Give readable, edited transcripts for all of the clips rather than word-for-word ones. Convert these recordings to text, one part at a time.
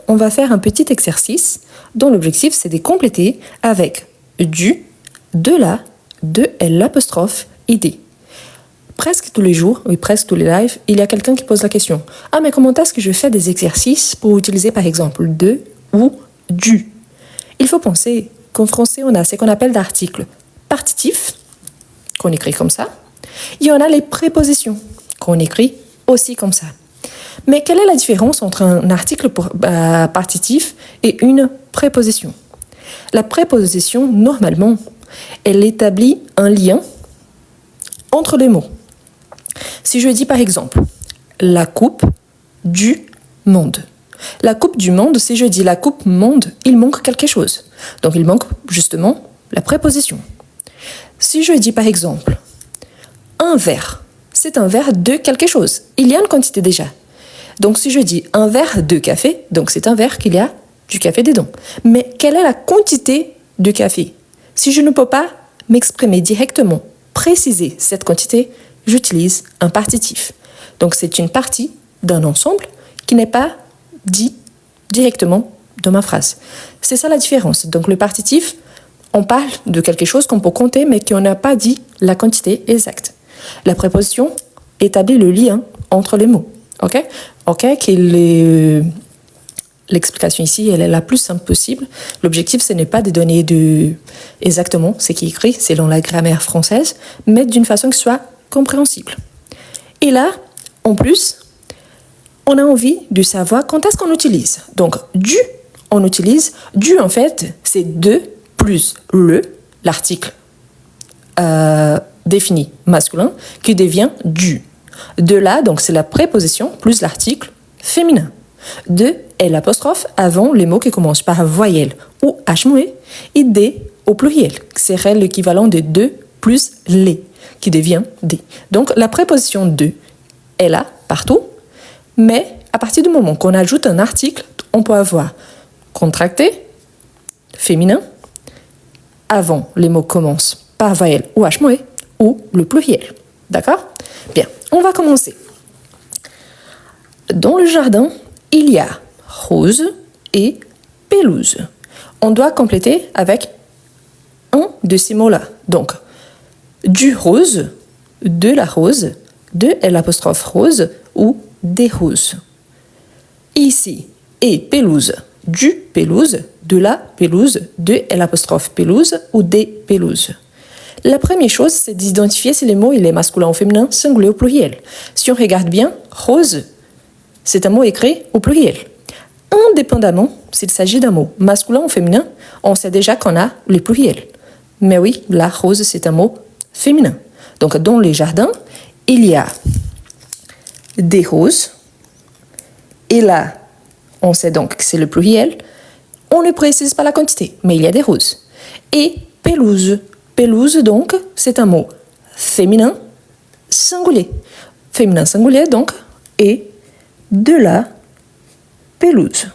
on va faire un petit exercice dont l'objectif, c'est de compléter avec du, de la, de l'apostrophe et des. Presque tous les jours, oui, presque tous les lives, il y a quelqu'un qui pose la question. Ah, mais comment est-ce que je fais des exercices pour utiliser par exemple de ou du? Il faut penser qu'en français, on a ce qu'on appelle d'articles partitifs, qu'on écrit comme ça. Il y en a les prépositions, qu'on écrit aussi comme ça. Mais quelle est la différence entre un article partitif et une préposition? La préposition, normalement, elle établit un lien entre les mots. Si je dis par exemple la coupe du monde. La coupe du monde, si je dis la coupe monde, il manque quelque chose. Donc il manque justement la préposition. Si je dis par exemple un verre, c'est un verre de quelque chose. Il y a une quantité déjà. Donc si je dis un verre de café, donc c'est un verre qu'il y a du café dedans. Mais quelle est la quantité de café? Si je ne peux pas m'exprimer directement, préciser cette quantité, j'utilise un partitif. Donc c'est une partie d'un ensemble qui n'est pas dit directement dans ma phrase. C'est ça la différence. Donc le partitif, on parle de quelque chose qu'on peut compter mais qu'on n'a pas dit la quantité exacte. La préposition établit le lien entre les mots. Ok, l'explication ici, elle est la plus simple possible. L'objectif, ce n'est pas de donner exactement ce qui est écrit selon la grammaire française, mais d'une façon qui soit compréhensible. Et là, en plus, on a envie de savoir quand est-ce qu'on utilise. Donc, du, on utilise. Du, en fait, c'est de plus l'article défini masculin, qui devient du. De là, donc c'est la préposition plus l'article féminin. De est l'apostrophe avant les mots qui commencent par voyelle ou h muet et des au pluriel, qui serait l'équivalent de de plus les, qui devient des. Donc la préposition de est là partout, mais à partir du moment qu'on ajoute un article, on peut avoir contracté, féminin, avant les mots commencent par voyelle ou h muet ou le pluriel. D'accord? Bien, on va commencer. Dans le jardin, il y a rose et pelouse. On doit compléter avec un de ces mots-là. Donc, du rose, de la rose, de l'apostrophe rose ou des roses. Ici, et pelouse, du pelouse, de la pelouse, de l'apostrophe pelouse ou des pelouses. La première chose, c'est d'identifier si les mots il est masculin ou féminin, singulier ou pluriel. Si on regarde bien, rose, c'est un mot écrit au pluriel. Indépendamment s'il s'agit d'un mot masculin ou féminin, on sait déjà qu'on a les pluriels. Mais oui, la rose, c'est un mot féminin. Donc, dans les jardins, il y a des roses. Et là, on sait donc que c'est le pluriel. On ne précise pas la quantité, mais il y a des roses. Et pelouse. Pelouse, donc, c'est un mot féminin singulier. Féminin singulier, donc, et de la pelouse.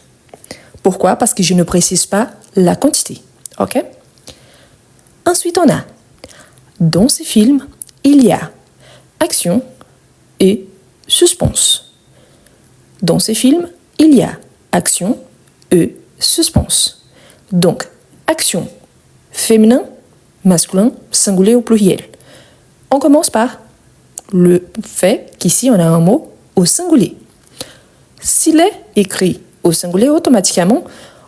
Pourquoi? Parce que je ne précise pas la quantité. Ok? Ensuite, on a, dans ces films, il y a action et suspense. Dans ces films, il y a action et suspense. Donc, action féminin, masculin, singulier ou pluriel. On commence par le fait qu'ici, on a un mot au singulier. S'il est écrit au singulier, automatiquement,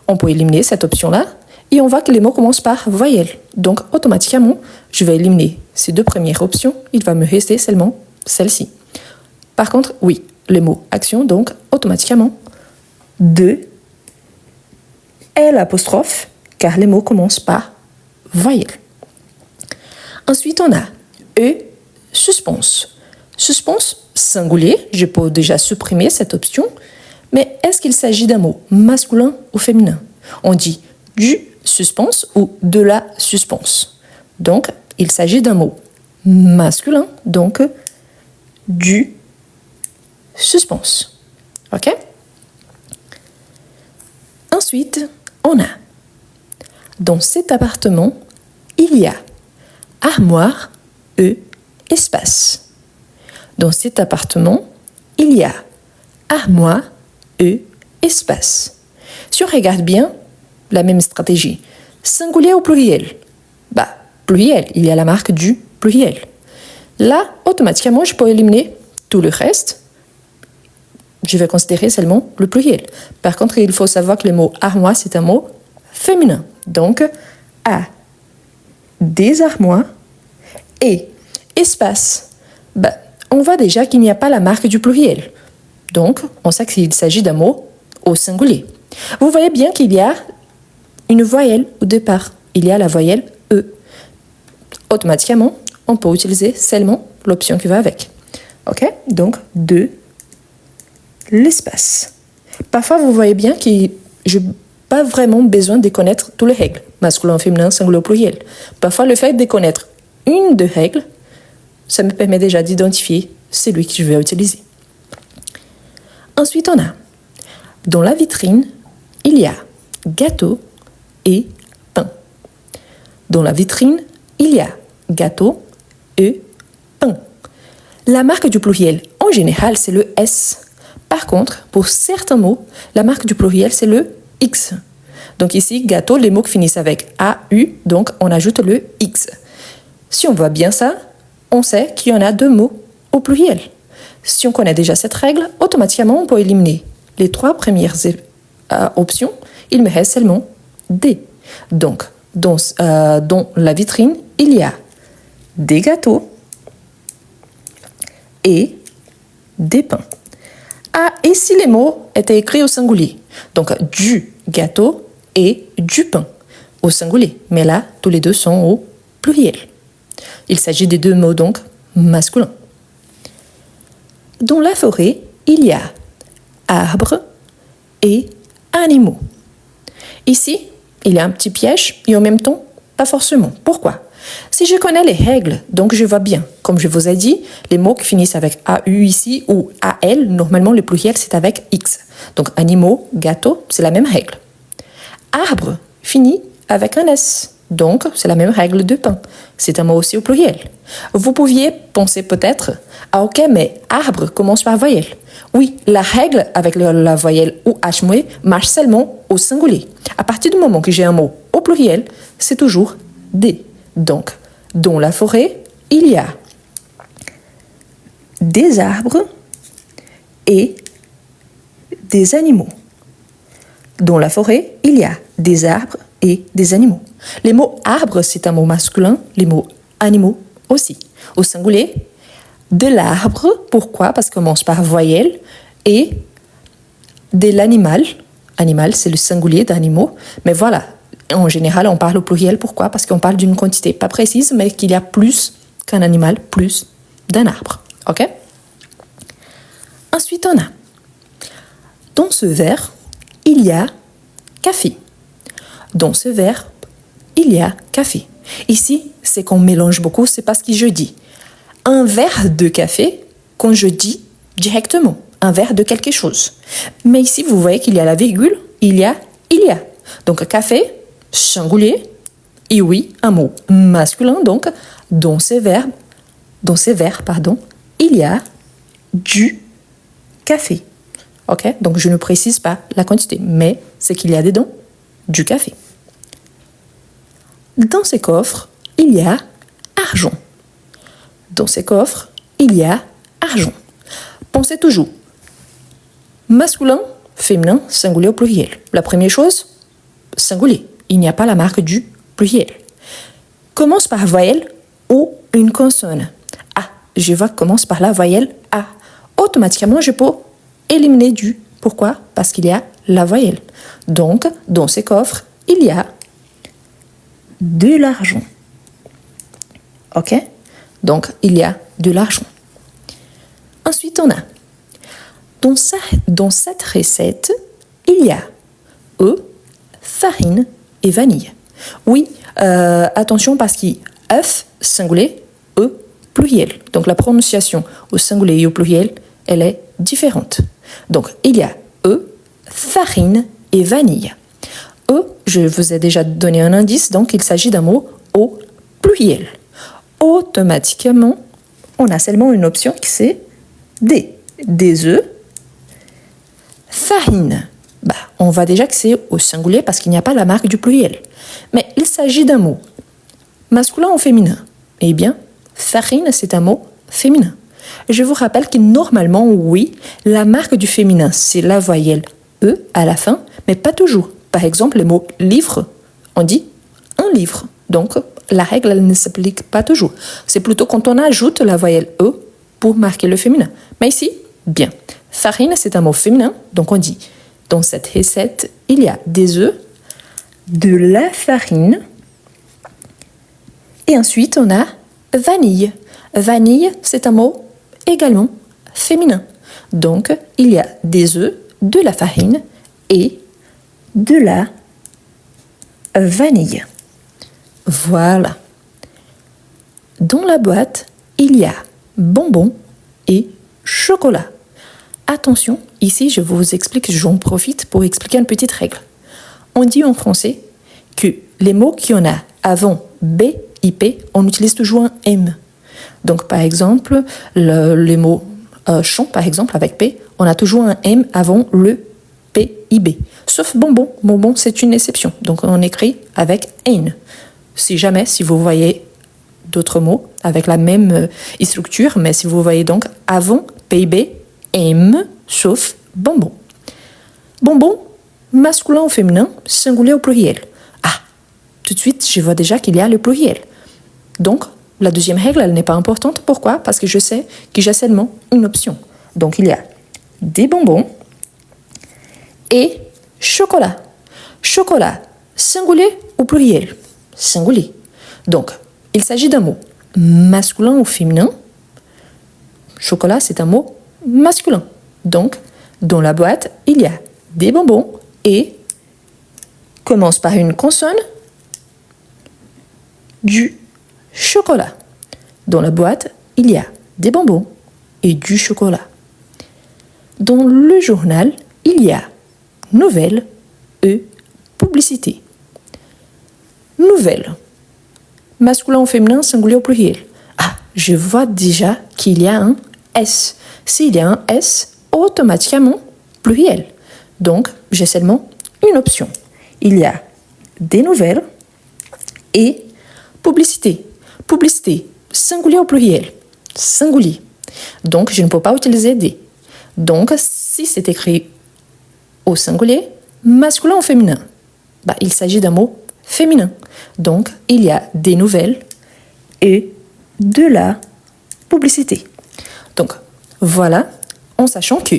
on peut éliminer cette option-là et on voit que les mots commencent par voyelle. Donc, automatiquement, je vais éliminer ces deux premières options. Il va me rester seulement celle-ci. Par contre, oui, les mots action, donc, automatiquement, de est l'apostrophe, car les mots commencent par voyelle. Ensuite, on a e, suspense. Suspense singulier, je peux déjà supprimer cette option, mais est-ce qu'il s'agit d'un mot masculin ou féminin? On dit du suspense ou de la suspense. Donc, il s'agit d'un mot masculin, donc du suspense. Ok? Ensuite, on a dans cet appartement, il y a armoire et espace. Dans cet appartement, il y a armoire et espace. Si on regarde bien, la même stratégie. Singulier ou pluriel? Pluriel, il y a la marque du pluriel. Là, automatiquement, je peux éliminer tout le reste. Je vais considérer seulement le pluriel. Par contre, il faut savoir que le mot armoire, c'est un mot féminin. Donc, à des armoires et espace. On voit déjà qu'il n'y a pas la marque du pluriel. Donc, on sait qu'il s'agit d'un mot au singulier. Vous voyez bien qu'il y a une voyelle au départ. Il y a la voyelle E. Automatiquement, on peut utiliser seulement l'option qui va avec. OK? Donc, de l'espace. Parfois, vous voyez bien que je n'ai pas vraiment besoin de connaître toutes les règles. Masculin, féminin, singulier, pluriel. Parfois, le fait de connaître une des règles, ça me permet déjà d'identifier celui que je vais utiliser. Ensuite, on a, dans la vitrine, il y a gâteau et pain. Dans la vitrine, il y a gâteau et pain. La marque du pluriel, en général, c'est le S. Par contre, pour certains mots, la marque du pluriel, c'est le X. Donc ici, gâteau, les mots qui finissent avec AU, donc on ajoute le X. Si on voit bien ça, on sait qu'il y en a deux mots au pluriel. Si on connaît déjà cette règle, automatiquement, on peut éliminer les trois premières options. Il me reste seulement D. Donc, dans la vitrine, il y a des gâteaux et des pains. Ah, et si les mots étaient écrits au singulier? Donc, du gâteau et du pain au singulier. Mais là, tous les deux sont au pluriel. Il s'agit des deux mots, donc, masculins. Dans la forêt, il y a arbres et animaux. Ici, il y a un petit piège et en même temps, pas forcément. Pourquoi? Si je connais les règles, donc je vois bien. Comme je vous ai dit, les mots qui finissent avec AU ici ou AL, normalement le pluriel c'est avec X. Donc animaux, gâteau, c'est la même règle. Arbre finit avec un S. Donc, c'est la même règle de pain. C'est un mot aussi au pluriel. Vous pouviez penser peut-être, ok, mais arbre commence par voyelle. Oui, la règle avec la voyelle ou H muet marche seulement au singulier. À partir du moment que j'ai un mot au pluriel, c'est toujours D. Donc, dans la forêt, il y a des arbres et des animaux. Dans la forêt, il y a des arbres et des animaux. Les mots arbre, c'est un mot masculin, les mots animaux aussi. Au singulier, de l'arbre, pourquoi? Parce qu'on commence par voyelle, et de l'animal. Animal, c'est le singulier d'animaux, mais voilà, en général, on parle au pluriel, pourquoi? Parce qu'on parle d'une quantité pas précise, mais qu'il y a plus qu'un animal, plus d'un arbre. OK? Ensuite, on a, dans ce verre, il y a café. Dans ce verre, il y a café. Ici, c'est qu'on mélange beaucoup, c'est parce que je dis un verre de café quand je dis directement un verre de quelque chose. Mais ici, vous voyez qu'il y a la virgule, il y a. Donc, café, singulier, et oui, un mot masculin, donc, dans ces verres, il y a du café. OK? Donc, je ne précise pas la quantité, mais c'est qu'il y a dedans du café. Dans ces coffres, il y a argent. Dans ces coffres, il y a argent. Pensez toujours masculin, féminin, singulier ou pluriel. La première chose, singulier. Il n'y a pas la marque du pluriel. Commence par voyelle ou une consonne. A. Je vois que commence par la voyelle A. Automatiquement, je peux éliminer du. Pourquoi? Parce qu'il y a la voyelle. Donc, dans ces coffres, il y a de l'argent. OK? Donc, il y a de l'argent. Ensuite, on a, dans cette recette, il y a œufs, farine et vanille. Oui, attention parce que œuf, singulier, œufs, pluriel. Donc, la prononciation au singulier et au pluriel, elle est différente. Donc, il y a œufs, farine et vanille. Œufs, je vous ai déjà donné un indice, donc il s'agit d'un mot au pluriel. Automatiquement, on a seulement une option qui c'est des œufs, farine. on voit déjà que c'est au singulier parce qu'il n'y a pas la marque du pluriel. Mais il s'agit d'un mot masculin ou féminin. Eh bien, farine, c'est un mot féminin. Je vous rappelle que normalement, oui, la marque du féminin, c'est la voyelle E à la fin, mais pas toujours. Par exemple, le mot livre, on dit un livre. Donc, la règle, elle ne s'applique pas toujours. C'est plutôt quand on ajoute la voyelle E pour marquer le féminin. Mais ici, bien. Farine, c'est un mot féminin, donc on dit, dans cette recette, il y a des œufs, de la farine, et ensuite on a vanille. Vanille, c'est un mot également féminin. Donc, il y a des œufs, de la farine et de la vanille. Voilà. Dans la boîte, il y a bonbons et chocolat. Attention, ici je vous explique, j'en profite pour expliquer une petite règle. On dit en français que les mots qui en a avant B, IP, on utilise toujours un M. Donc par exemple, les mots champ, par exemple, avec P, on a toujours un M avant le PIB. Sauf bonbon. Bonbon, c'est une exception. Donc on écrit avec N. Si jamais, si vous voyez d'autres mots avec la même structure, mais si vous voyez donc avant PIB, M, sauf bonbon. Bonbon, masculin ou féminin, singulier ou pluriel. Ah, tout de suite, je vois déjà qu'il y a le pluriel. Donc, la deuxième règle, elle n'est pas importante. Pourquoi? Parce que je sais que j'ai seulement une option. Donc, il y a des bonbons et chocolat. Chocolat, singulier ou pluriel? Singulier. Donc, il s'agit d'un mot masculin ou féminin. Chocolat, c'est un mot masculin. Donc, dans la boîte, il y a des bonbons et commence par une consonne, du chocolat. Dans la boîte, il y a des bonbons et du chocolat. Dans le journal, il y a nouvelles et publicité. Nouvelles. Masculin ou féminin, singulier ou pluriel. Ah, je vois déjà qu'il y a un S. S'il y a un S, automatiquement pluriel. Donc, j'ai seulement une option. Il y a des nouvelles et publicité. Publicité, singulier ou pluriel? Singulier. Donc, je ne peux pas utiliser des. Donc, si c'est écrit au singulier, masculin ou féminin? Il s'agit d'un mot féminin. Donc, il y a des nouvelles et de la publicité. Donc, voilà, en sachant que,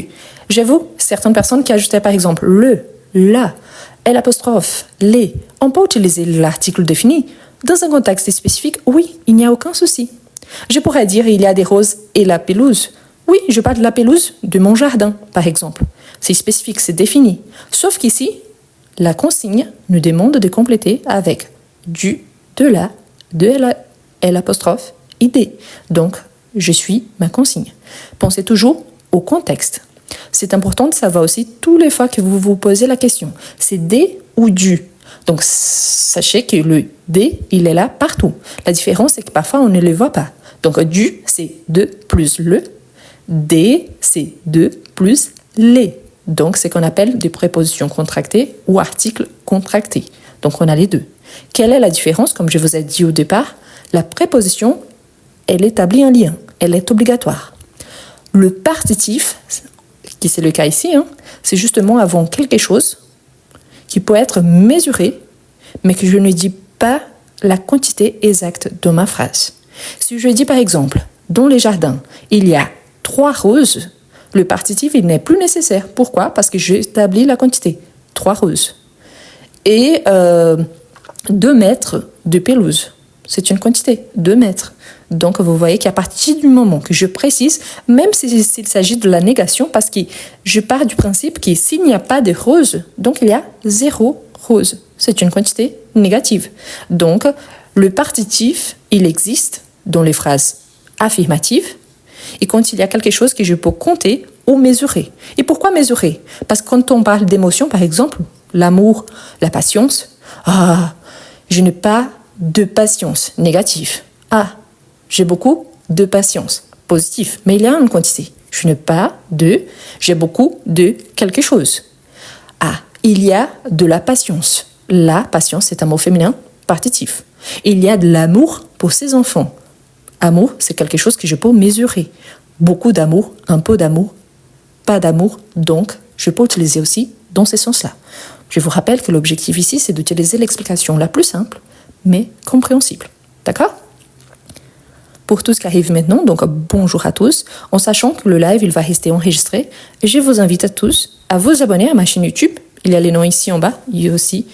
j'avoue, certaines personnes qui ajoutaient par exemple le, la, l'apostrophe, les, on peut utiliser l'article défini. Dans un contexte spécifique, oui, il n'y a aucun souci. Je pourrais dire il y a des roses et la pelouse. Oui, je parle de la pelouse de mon jardin, par exemple. C'est spécifique, c'est défini. Sauf qu'ici, la consigne nous demande de compléter avec du, de la, l'apostrophe, id. Donc, je suis ma consigne. Pensez toujours au contexte. C'est important de savoir aussi toutes les fois que vous vous posez la question. C'est des ou du. Donc, sachez que le des, il est là partout. La différence, c'est que parfois, on ne le voit pas. Donc, du, c'est de plus le. Des, c'est de plus les. Donc, c'est ce qu'on appelle des prépositions contractées ou articles contractés. Donc, on a les deux. Quelle est la différence? Comme je vous ai dit au départ, la préposition, elle établit un lien. Elle est obligatoire. Le partitif, qui c'est le cas ici, c'est justement avant quelque chose qui peut être mesuré, mais que je ne dis pas la quantité exacte de ma phrase. Si je dis par exemple, dans les jardins, il y a 3 roses, le partitif, il n'est plus nécessaire. Pourquoi? Parce que j'établis la quantité. 3 roses. Et 2 mètres de pelouse. C'est une quantité, 2 mètres. Donc, vous voyez qu'à partir du moment que je précise, même s'il s'agit de la négation, parce que je pars du principe que s'il n'y a pas de rose, donc il y a 0 rose. C'est une quantité négative. Donc, le partitif, il existe dans les phrases affirmatives, et quand il y a quelque chose que je peux compter ou mesurer. Et pourquoi mesurer? Parce que quand on parle d'émotion, par exemple, l'amour, la patience, je n'ai pas de patience négative. J'ai beaucoup de patience positive, mais il y a une quantité. Je n'ai pas de, j'ai beaucoup de quelque chose. Il y a de la patience. La patience, c'est un mot féminin partitif. Il y a de l'amour pour ses enfants. Amour, c'est quelque chose que je peux mesurer. Beaucoup d'amour, un peu d'amour, pas d'amour, donc je peux utiliser aussi dans ce sens-là. Je vous rappelle que l'objectif ici, c'est d'utiliser l'explication la plus simple, mais compréhensible. D'accord ? Pour tout ce qui arrive maintenant, donc bonjour à tous, en sachant que le live, il va rester enregistré, et je vous invite à tous à vous abonner à ma chaîne YouTube. Il y a les noms ici en bas, il y a aussi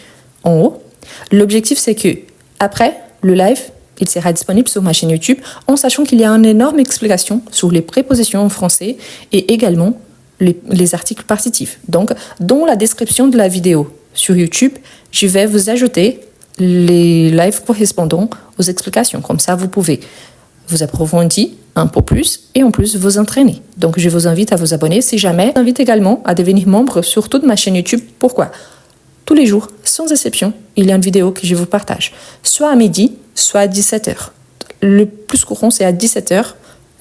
en haut. L'objectif, c'est que après le live, il sera disponible sur ma chaîne YouTube, en sachant qu'il y a une énorme explication sur les prépositions en français et également les articles partitifs. Donc, dans la description de la vidéo sur YouTube, je vais vous ajouter les lives correspondants aux explications. Comme ça, vous pouvez vous approfondir un peu plus et en plus vous entraîner. Donc, je vous invite à vous abonner si jamais. Je vous invite également à devenir membre sur toute ma chaîne YouTube. Pourquoi ? Tous les jours, sans exception, il y a une vidéo que je vous partage. Soit à midi, soit à 17h. Le plus courant, c'est à 17h,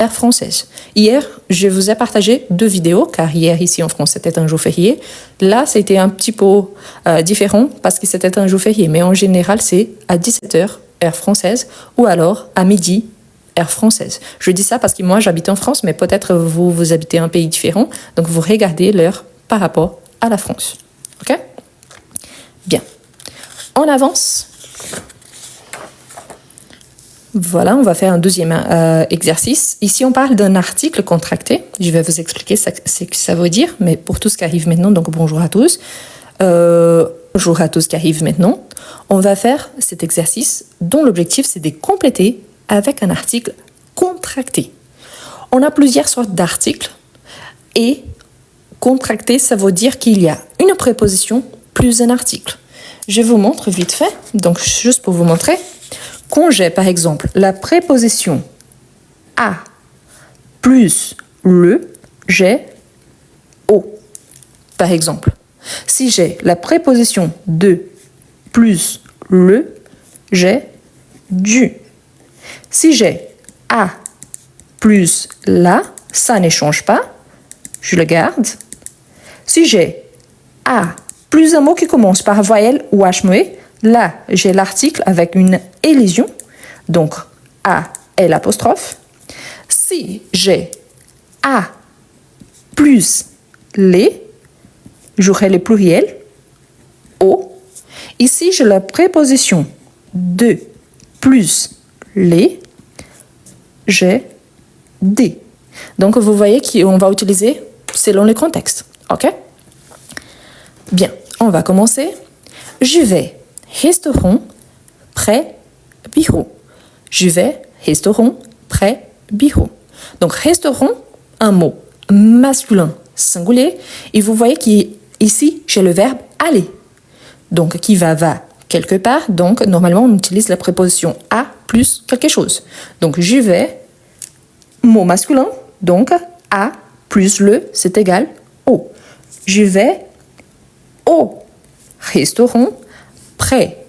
heure française. Hier, je vous ai partagé 2 vidéos, car hier, ici en France, c'était un jour férié. Là, c'était un petit peu différent parce que c'était un jour férié. Mais en général, c'est à 17h, heure française, ou alors à midi, heure française. Je dis ça parce que moi, j'habite en France, mais peut-être vous habitez un pays différent. Donc, vous regardez l'heure par rapport à la France. OK ? Bien. On avance. Voilà, on va faire un deuxième exercice. Ici, on parle d'un article contracté. Je vais vous expliquer ce que ça veut dire, mais pour tout ce qui arrive maintenant, donc bonjour à tous. Bonjour à tous qui arrivent maintenant. On va faire cet exercice dont l'objectif, c'est de compléter avec un article contracté. On a plusieurs sortes d'articles et contracté, ça veut dire qu'il y a une préposition plus un article. Je vous montre vite fait, donc juste pour vous montrer. Quand j'ai par exemple la préposition à plus le, j'ai au. Par exemple, si j'ai la préposition de plus le, j'ai du. Si j'ai à plus la, ça ne change pas, je le garde. Si j'ai à plus un mot qui commence par voyelle ou H muet, là, j'ai l'article avec une élision, donc A, L apostrophe. Si j'ai A plus les, j'aurai le pluriel, O. Ici, j'ai la préposition de plus les, j'ai des. Donc, vous voyez qu'on va utiliser selon le contexte. OK? Bien, on va commencer. Je vais, restaurant, près, bureau. Je vais, restaurant, près, bureau. Donc, restaurant, un mot masculin singulier. Et vous voyez qu'ici, j'ai le verbe aller. Donc, qui va quelque part. Donc, normalement, on utilise la préposition à plus quelque chose. Donc, je vais, mot masculin. Donc, à plus le, c'est égal au. Je vais au restaurant, près,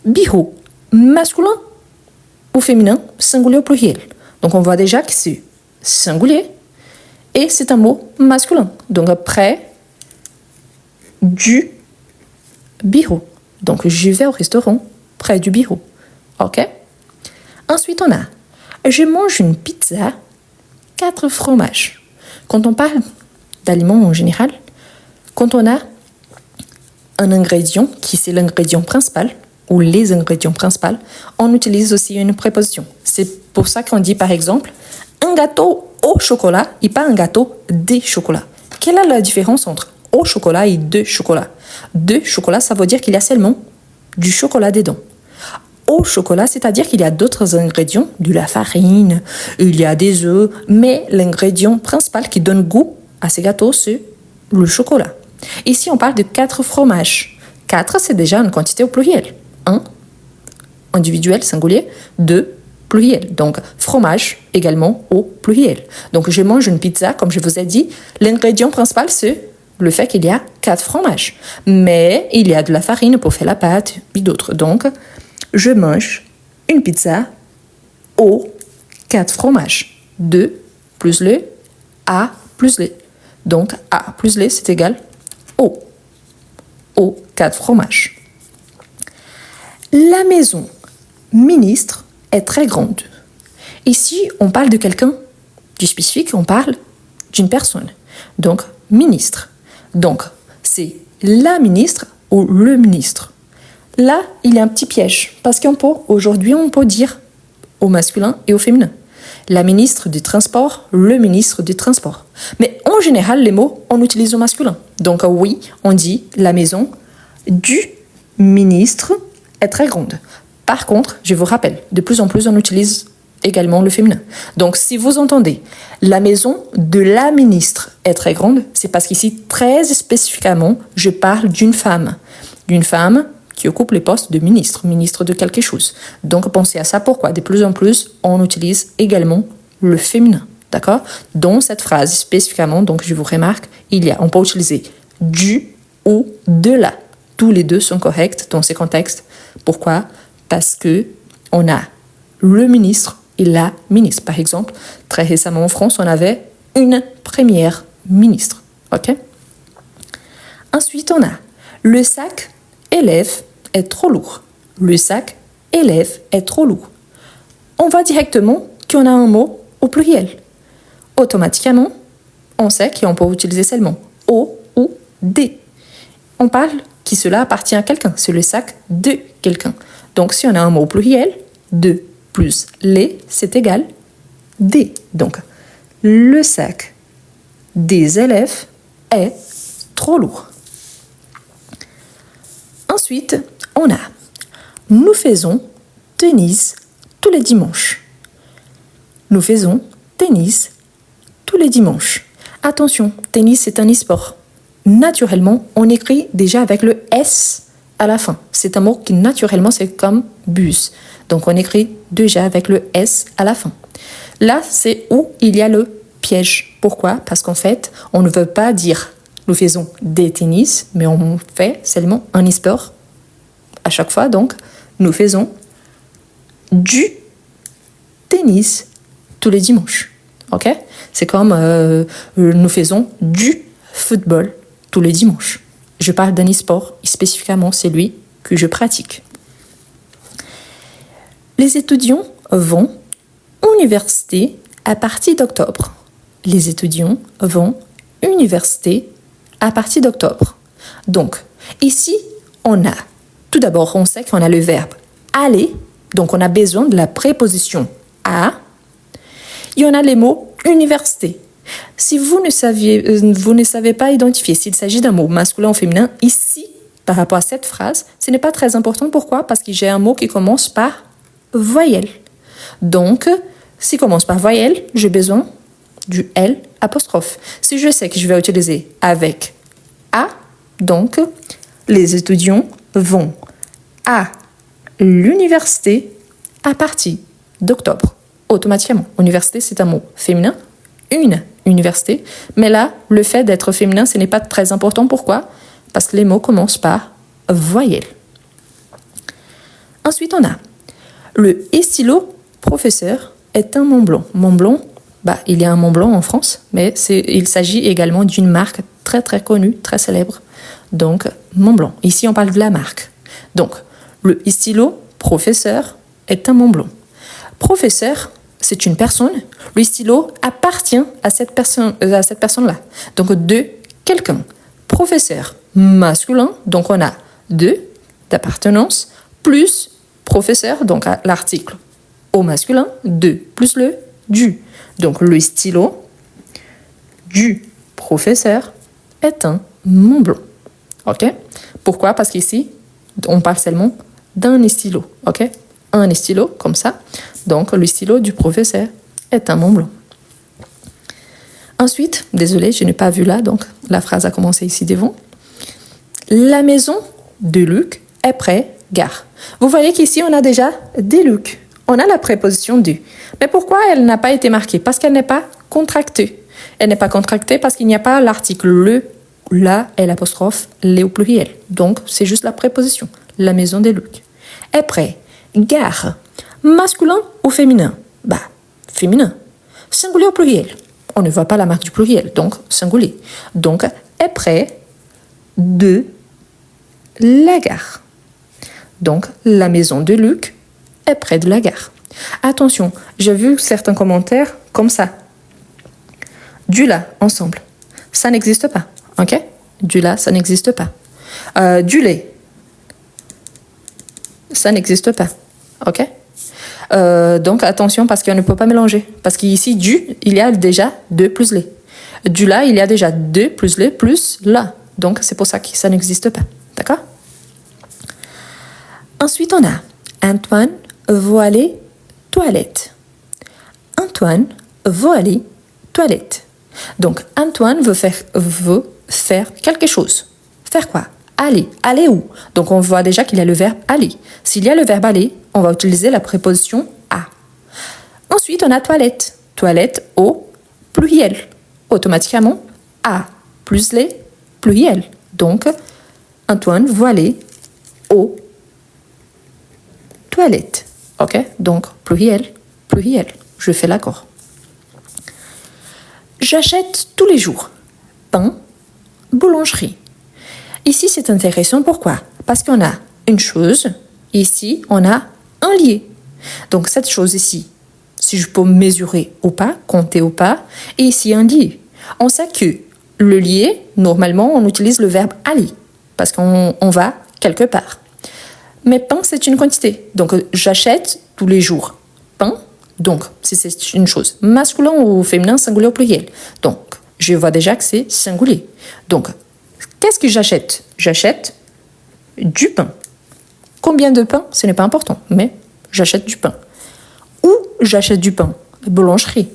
bureau, masculin ou féminin, singulier ou pluriel. Donc, on voit déjà que c'est singulier et c'est un mot masculin. Donc, près du bureau. Donc, je vais au restaurant, près du bureau. OK? Ensuite, on a je mange une pizza, 4 fromages. Quand on parle d'aliments en général, quand on a un ingrédient qui c'est l'ingrédient principal ou les ingrédients principaux, on utilise aussi une préposition. C'est pour ça qu'on dit par exemple un gâteau au chocolat et pas un gâteau de chocolat. Quelle est la différence entre au chocolat et de chocolat? De chocolat, ça veut dire qu'il y a seulement du chocolat dedans. Au chocolat, c'est-à-dire qu'il y a d'autres ingrédients, de la farine, il y a des œufs, mais l'ingrédient principal qui donne goût à ces gâteaux, c'est le chocolat. Ici, on parle de 4 fromages. 4, c'est déjà une quantité au pluriel. 1, individuel, singulier. 2, pluriel. Donc, fromage également au pluriel. Donc, je mange une pizza, comme je vous ai dit. L'ingrédient principal, c'est le fait qu'il y a 4 fromages. Mais il y a de la farine pour faire la pâte et d'autres. Donc, je mange une pizza aux 4 fromages. 2 plus le, A plus le. Donc, A plus le, c'est égal au. aux 4 fromages. La maison ministre est très grande. Ici, on parle de quelqu'un du spécifique, on parle d'une personne. Donc, ministre. Donc, c'est la ministre ou le ministre. Là, il y a un petit piège parce qu'aujourd'hui, on peut dire au masculin et au féminin. La ministre du transport, le ministre du transport. Mais en général, les mots, on utilise au masculin. Donc oui, on dit la maison du ministre est très grande. Par contre, je vous rappelle, de plus en plus, on utilise également le féminin. Donc si vous entendez la maison de la ministre est très grande, c'est parce qu'ici, très spécifiquement, je parle d'une femme. D'une femme qui occupe les postes de ministre, ministre de quelque chose. Donc, pensez à ça. Pourquoi? De plus en plus, on utilise également le féminin. D'accord? Dans cette phrase, spécifiquement, donc je vous remarque, on peut utiliser du ou de la. Tous les deux sont corrects dans ces contextes. Pourquoi? Parce que on a le ministre et la ministre. Par exemple, très récemment en France, on avait une première ministre. OK? Ensuite, on a le sac élève est trop lourd. Le sac élève est trop lourd. On voit directement qu'on a un mot au pluriel. Automatiquement, on sait qu'on peut utiliser seulement au ou des. On parle que cela appartient à quelqu'un. C'est le sac de quelqu'un. Donc, si on a un mot au pluriel, de plus les, c'est égal des. Donc, le sac des élèves est trop lourd. Ensuite, on a « Nous faisons tennis tous les dimanches ». Nous faisons tennis tous les dimanches. Attention, tennis, c'est un e-sport. Naturellement, on écrit déjà avec le S à la fin. C'est un mot qui, naturellement, c'est comme bus. Donc, on écrit déjà avec le S à la fin. Là, c'est où il y a le piège. Pourquoi? Parce qu'en fait, on ne veut pas dire nous faisons des tennis, mais on fait seulement un e-sport à chaque fois. Donc, nous faisons du tennis tous les dimanches. Ok? C'est comme nous faisons du football tous les dimanches. Je parle d'un e-sport, et spécifiquement celui que je pratique. Les étudiants vont à l'université à partir d'octobre. Les étudiants vont à l'université à partir d'octobre. Donc, ici, on a, tout d'abord, on sait qu'on a le verbe aller, donc on a besoin de la préposition à. Il y en a les mots université. Si vous ne savez pas identifier s'il s'agit d'un mot masculin ou féminin, ici, par rapport à cette phrase, ce n'est pas très important. Pourquoi? Parce que j'ai un mot qui commence par voyelle. Donc, s'il commence par voyelle, j'ai besoin du L apostrophe. Si je sais que je vais utiliser avec A, donc, les étudiants vont à l'université à partir d'octobre. Automatiquement. Université, c'est un mot féminin. Une université. Mais là, le fait d'être féminin, ce n'est pas très important. Pourquoi? Parce que les mots commencent par voyelle. Ensuite, on a le stylo professeur est un Mont Blanc. Mont Blanc, il y a un Mont Blanc en France, mais il s'agit également d'une marque très très connue, très célèbre. Donc, Mont Blanc. Ici, on parle de la marque. Donc, le stylo professeur est un Mont Blanc. Professeur, c'est une personne. Le stylo appartient à cette personne-là. Donc, de quelqu'un. Professeur masculin, donc on a de d'appartenance, plus professeur, donc à l'article au masculin, de, plus le du. Donc, le stylo du professeur est un Mont Blanc. OK? Pourquoi? Parce qu'ici, on parle seulement d'un stylo. OK? Un stylo, comme ça. Donc, le stylo du professeur est un Mont Blanc. Ensuite, désolé, je n'ai pas vu là, donc la phrase a commencé ici devant. La maison de Luc est près gare. Vous voyez qu'ici, on a déjà des Luc. On a la préposition du. Mais pourquoi elle n'a pas été marquée? Parce qu'elle n'est pas contractée. Elle n'est pas contractée parce qu'il n'y a pas l'article le, la et l'apostrophe, les au pluriel. Donc, c'est juste la préposition. La maison de Luc est près gare. Masculin ou féminin? Féminin. Singulier ou pluriel? On ne voit pas la marque du pluriel, donc singulier. Donc, est près de la gare. Donc, la maison de Luc est près de la gare. Attention, j'ai vu certains commentaires comme ça. Du la, ensemble. Ça n'existe pas, ok? Du la, ça n'existe pas. Du lait. Ça n'existe pas, ok? Donc, attention parce qu'on ne peut pas mélanger. Parce qu'ici, du, il y a déjà 2 plus lait. Du la, il y a déjà 2 plus lait plus la. Donc, c'est pour ça que ça n'existe pas, d'accord? Ensuite, on a Antoine veut aller toilette. Antoine veut aller toilette. Donc, Antoine veut faire quelque chose. Faire quoi? Aller. Aller où? Donc, on voit déjà qu'il y a le verbe aller. S'il y a le verbe aller, on va utiliser la préposition à. Ensuite, on a toilette. Toilette au pluriel. Automatiquement, à plus les pluriel. Donc, Antoine veut aller aux toilettes. Ok? Donc, pluriel, pluriel. Je fais l'accord. J'achète tous les jours pain, boulangerie. Ici, c'est intéressant. Pourquoi? Parce qu'on a une chose. Ici, on a un lié. Donc, cette chose ici, si je peux mesurer ou pas, compter ou pas, et ici, un lié. On sait que le lié, normalement, on utilise le verbe aller, parce qu'on va quelque part. Mais pain, c'est une quantité. Donc, j'achète tous les jours pain. Donc, si c'est une chose masculin ou féminin, singulier ou pluriel. Donc, je vois déjà que c'est singulier. Donc, qu'est-ce que j'achète? J'achète du pain. Combien de pain? Ce n'est pas important, mais j'achète du pain. Où j'achète du pain? Boulangerie.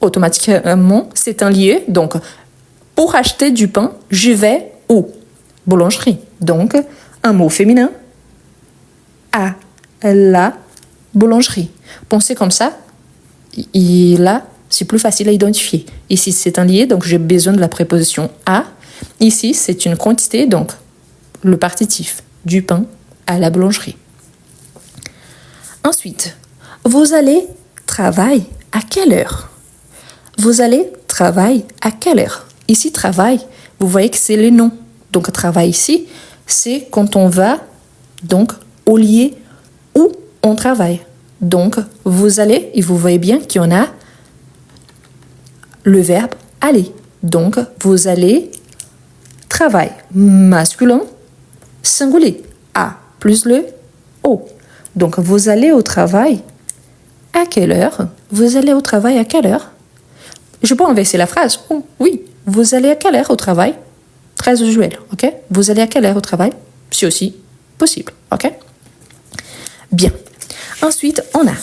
Automatiquement, c'est un lieu. Donc, pour acheter du pain, je vais où? Boulangerie. Donc, un mot féminin à la boulangerie. Pensez comme ça, et là, c'est plus facile à identifier. Ici, c'est un lié, donc j'ai besoin de la préposition à. Ici, c'est une quantité, donc le partitif du pain à la boulangerie. Ensuite, vous allez travailler à quelle heure? Vous allez travailler à quelle heure? Ici, travail, vous voyez que c'est les noms. Donc, travail ici, c'est quand on va donc au lieu où on travaille. Donc, vous allez, et vous voyez bien qu'il y en a le verbe aller. Donc, vous allez travailler masculin, singulier, à plus le au. Donc, vous allez au travail à quelle heure? Vous allez au travail à quelle heure? Je peux inverser la phrase. Oh, oui, vous allez à quelle heure au travail? Très usuel, ok? Vous allez à quelle heure au travail? C'est aussi possible, ok? Bien. Ensuite, on a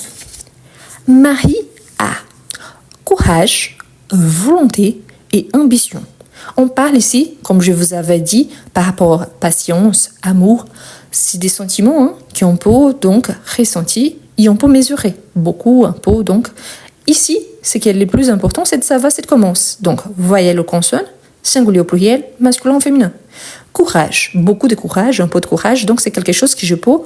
Marie a courage, volonté et ambition. On parle ici, comme je vous avais dit, par rapport à patience, amour, c'est des sentiments qu'on peut donc ressentir et on peut mesurer. Beaucoup, un peu, donc. Ici, ce qui est le plus important, c'est de savoir ce qui commence. Donc, voyelle ou consonne, singulier au pluriel, masculin ou féminin. Courage, beaucoup de courage, un peu de courage, donc c'est quelque chose que je peux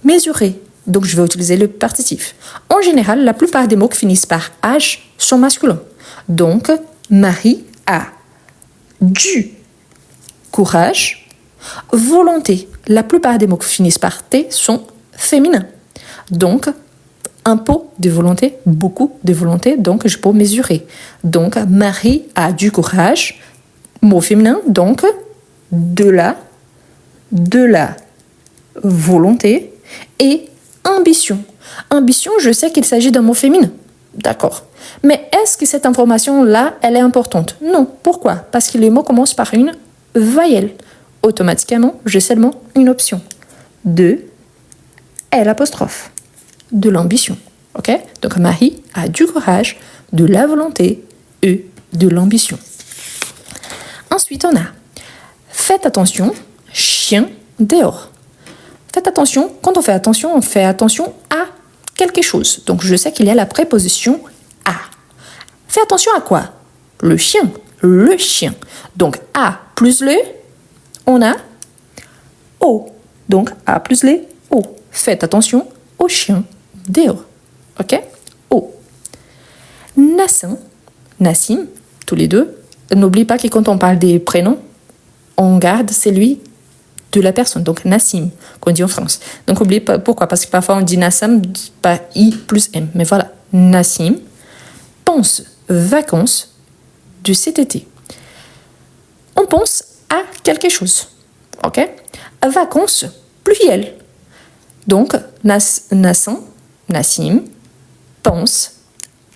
mesurer. Donc, je vais utiliser le partitif. En général, la plupart des mots qui finissent par H sont masculins. Donc, Marie a du courage, volonté. La plupart des mots qui finissent par T sont féminins. Donc, un peu de volonté, beaucoup de volonté, donc je peux mesurer. Donc, Marie a du courage, mot féminin, donc de la volonté et ambition. Ambition, je sais qu'il s'agit d'un mot féminin. D'accord. Mais est-ce que cette information-là, elle est importante? Non. Pourquoi? Parce que les mots commencent par une voyelle. Automatiquement, j'ai seulement une option. De l'apostrophe. De l'ambition. Ok? Donc, Marie a du courage, de la volonté et de l'ambition. Ensuite, on a faites attention, chien dehors. Faites attention, quand on fait attention à quelque chose. Donc, je sais qu'il y a la préposition à. Fais attention à quoi? Le chien. Donc, à plus le, on a au. Donc, à plus le, au. Faites attention au chien dehors. Ok? Au. Nassim, tous les deux. N'oublie pas que quand on parle des prénoms, on garde celui de la personne. Donc, Nassim, qu'on dit en France. Donc, n'oubliez pas pourquoi. Parce que parfois, on dit Nassam, pas I plus M. Mais voilà, Nassim pense vacances de cet été. On pense à quelque chose. OK? Vacances, pluriel. Donc, Nassim pense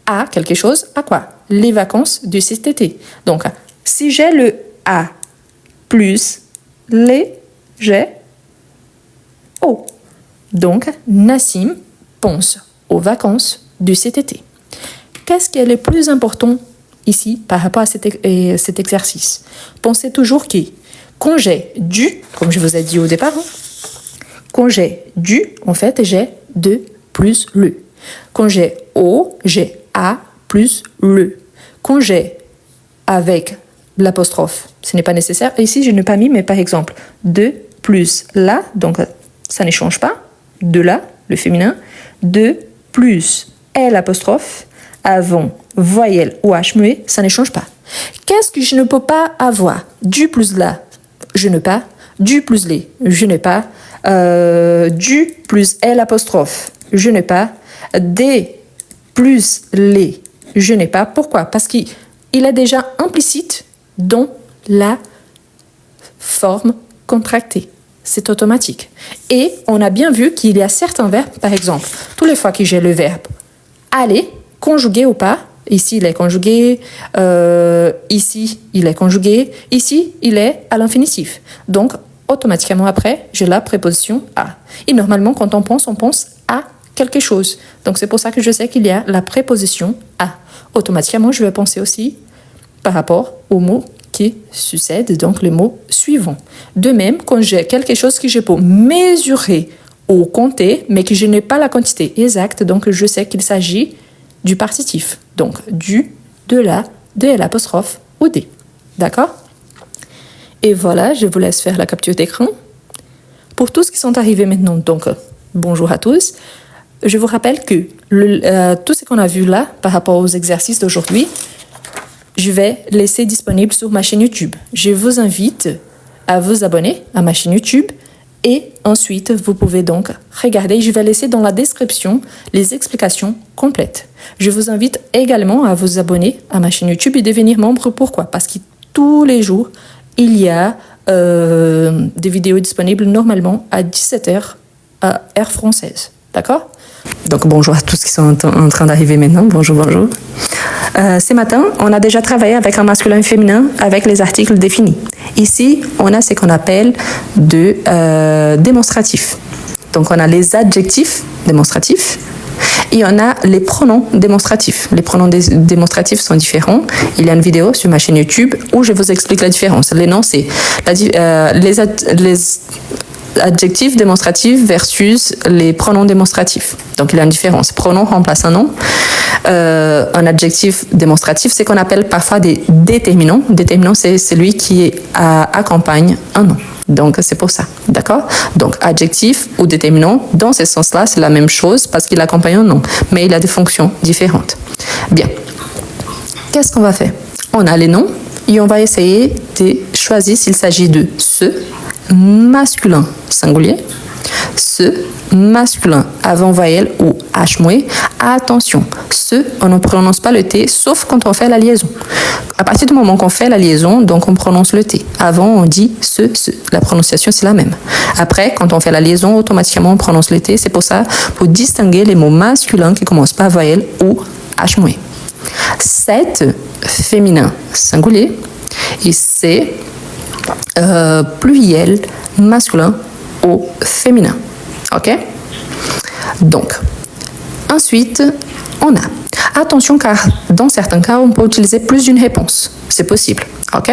à quelque chose. À quoi? Les vacances de cet été. Donc, si j'ai le A plus les, j'ai O. Donc, Nassim pense aux vacances de cet été. Qu'est-ce qui est le plus important ici par rapport à cet exercice? Pensez toujours que quand j'ai du, comme je vous ai dit au départ, quand j'ai du, en fait, j'ai de plus le. Quand j'ai O, j'ai A plus le. Quand j'ai avec l'apostrophe, ce n'est pas nécessaire. Ici, je n'ai pas mis, mais par exemple, de plus la, donc ça ne change pas. De la, le féminin. De plus L apostrophe, avant voyelle ou H muet, ça ne change pas. Qu'est-ce que je ne peux pas avoir? Du plus la, je n'ai pas. Du plus les, je n'ai pas. Du plus L apostrophe, je n'ai pas. Des plus les, je n'ai pas. Pourquoi? Parce qu'il est déjà implicite dans la forme contractée. C'est automatique. Et on a bien vu qu'il y a certains verbes, par exemple, toutes les fois que j'ai le verbe aller, conjugué ou pas, ici il est conjugué, ici il est conjugué, ici il est à l'infinitif. Donc, automatiquement après, j'ai la préposition à. Et normalement, quand on pense à quelque chose. Donc, c'est pour ça que je sais qu'il y a la préposition à. Automatiquement, je vais penser aussi par rapport au mot qui succède, donc le mot suivant. De même, quand j'ai quelque chose que je peux mesurer ou compter, mais que je n'ai pas la quantité exacte, donc je sais qu'il s'agit du partitif. Donc, du, de la, de l'apostrophe ou des. D'accord? Et voilà, je vous laisse faire la capture d'écran. Pour tous qui sont arrivés maintenant, donc bonjour à tous. Je vous rappelle que tout ce qu'on a vu là, par rapport aux exercices d'aujourd'hui, je vais laisser disponible sur ma chaîne YouTube. Je vous invite à vous abonner à ma chaîne YouTube et ensuite, vous pouvez donc regarder. Je vais laisser dans la description les explications complètes. Je vous invite également à vous abonner à ma chaîne YouTube et devenir membre. Pourquoi? Parce que tous les jours, il y a des vidéos disponibles normalement à 17h à heure française. D'accord? Donc bonjour à tous qui sont en train d'arriver maintenant. Bonjour, bonjour. Ce matin, on a déjà travaillé avec un masculin et féminin avec les articles définis. Ici, on a ce qu'on appelle de démonstratifs. Donc on a les adjectifs démonstratifs et on a les pronoms démonstratifs. Les pronoms démonstratifs sont différents. Il y a une vidéo sur ma chaîne YouTube où je vous explique la différence. Les noms, c'est les adjectifs démonstratifs versus les pronoms démonstratifs. Donc, il y a une différence. Pronom remplace un nom. Un adjectif démonstratif, c'est qu'on appelle parfois des déterminants. Déterminant, c'est celui qui accompagne un nom. Donc, c'est pour ça. D'accord? Donc, adjectif ou déterminant, dans ce sens-là, c'est la même chose parce qu'il accompagne un nom. Mais il a des fonctions différentes. Bien. Qu'est-ce qu'on va faire? On a les noms et on va essayer de choisir s'il s'agit de ce masculin singulier, ce masculin avant voyelle ou H muet. Attention, ce, on ne prononce pas le T sauf quand on fait la liaison. À partir du moment qu'on fait la liaison, donc on prononce le T. Avant, on dit ce. La prononciation, c'est la même. Après, quand on fait la liaison, automatiquement, on prononce le T. C'est pour ça, pour distinguer les mots masculins qui commencent par voyelle ou H muet. 7, féminin singulier, et c'est pluriel masculin au féminin. OK? Donc, ensuite, on a. Attention, car dans certains cas, on peut utiliser plus d'une réponse. C'est possible. OK?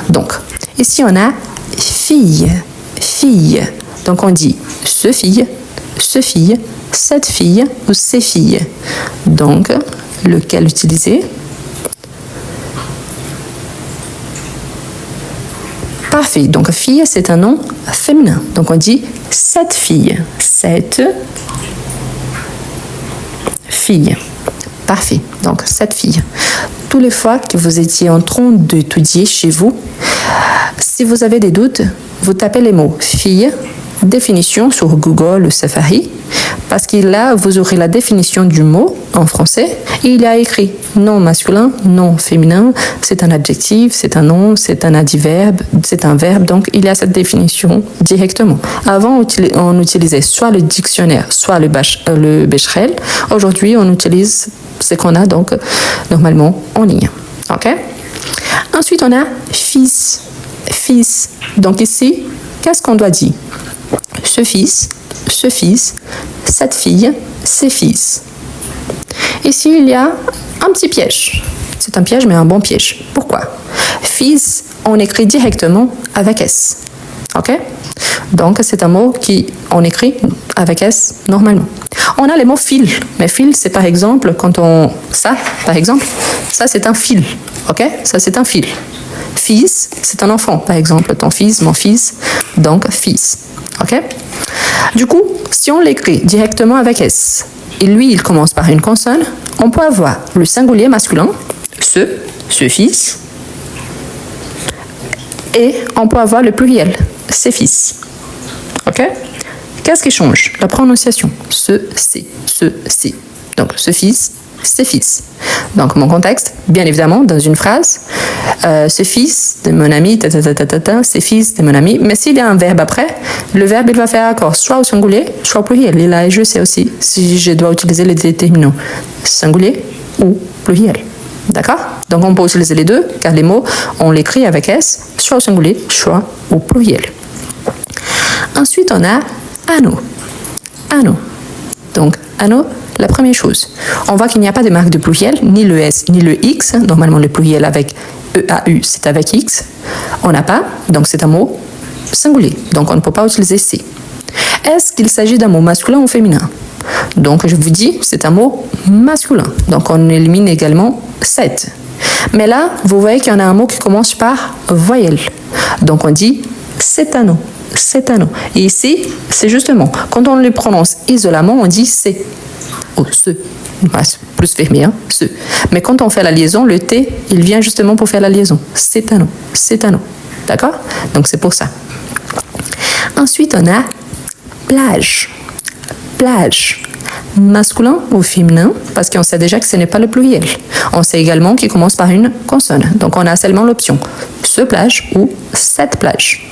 Donc, ici, on a fille, fille. Donc, on dit ce fille, cette fille ou ces filles. Donc, lequel utiliser? Parfait. Donc, fille, c'est un nom féminin. Donc, on dit cette fille. Cette fille. Parfait. Donc, cette fille. Toutes les fois que vous étiez en train d'étudier chez vous, si vous avez des doutes, vous tapez les mots fille, définition sur Google ou Safari, parce que là, vous aurez la définition du mot en français. Et il y a écrit nom masculin, nom féminin, c'est un adjectif, c'est un nom, c'est un adverbe, c'est un verbe. Donc, il y a cette définition directement. Avant, on utilisait soit le dictionnaire, soit le Becherel. Aujourd'hui, on utilise ce qu'on a donc normalement en ligne. OK? Ensuite, on a fils. Fils. Donc ici, qu'est-ce qu'on doit dire? Ce fils, cette fille, ces fils. Ici, il y a un petit piège. C'est un piège, mais un bon piège. Pourquoi? Fils, on écrit directement avec S. OK? Donc, c'est un mot on écrit avec S normalement. On a les mots fil. Mais fil, c'est par exemple, ça, c'est un fil. OK? Ça, c'est un fil. Fils, c'est un enfant, par exemple, ton fils, mon fils, donc fils. OK? Du coup, si on l'écrit directement avec S, et lui, il commence par une consonne, on peut avoir le singulier masculin, ce fils, et on peut avoir le pluriel, ces fils. OK? Qu'est-ce qui change? La prononciation. Ce, c'est. Donc, ce fils, ces fils. Donc, mon contexte, bien évidemment, dans une phrase, ce fils de mon ami, ces fils de mon ami. Mais s'il y a un verbe après, le verbe, il va faire accord soit au singulier, soit au pluriel. Et là, je sais aussi si je dois utiliser les déterminants singulier ou pluriel. D'accord? Donc, on peut utiliser les deux, car les mots, on l'écrit avec S, soit au singulier, soit au pluriel. Ensuite, on a anneau. Anneau. Donc, anneau, la première chose. On voit qu'il n'y a pas de marque de pluriel, ni le S, ni le X. Normalement, le pluriel avec EAU, c'est avec X. On n'a pas, donc c'est un mot singulier. Donc, on ne peut pas utiliser C. Est-ce qu'il s'agit d'un mot masculin ou féminin? Donc, je vous dis, c'est un mot masculin. Donc, on élimine également 7. Mais là, vous voyez qu'il y en a un mot qui commence par voyelle. Donc, on dit c'est un nom. C'est un nom. Et ici, c'est justement, quand on le prononce isolément, on dit c'est. Ou ce. Plus fermé, hein, ce. Mais quand on fait la liaison, le T, il vient justement pour faire la liaison. C'est un nom. C'est un nom. D'accord? Donc, c'est pour ça. Ensuite, on a plage. Plage. Masculin ou féminin, parce qu'on sait déjà que ce n'est pas le pluriel. On sait également qu'il commence par une consonne. Donc, on a seulement l'option ce plage ou cette plage.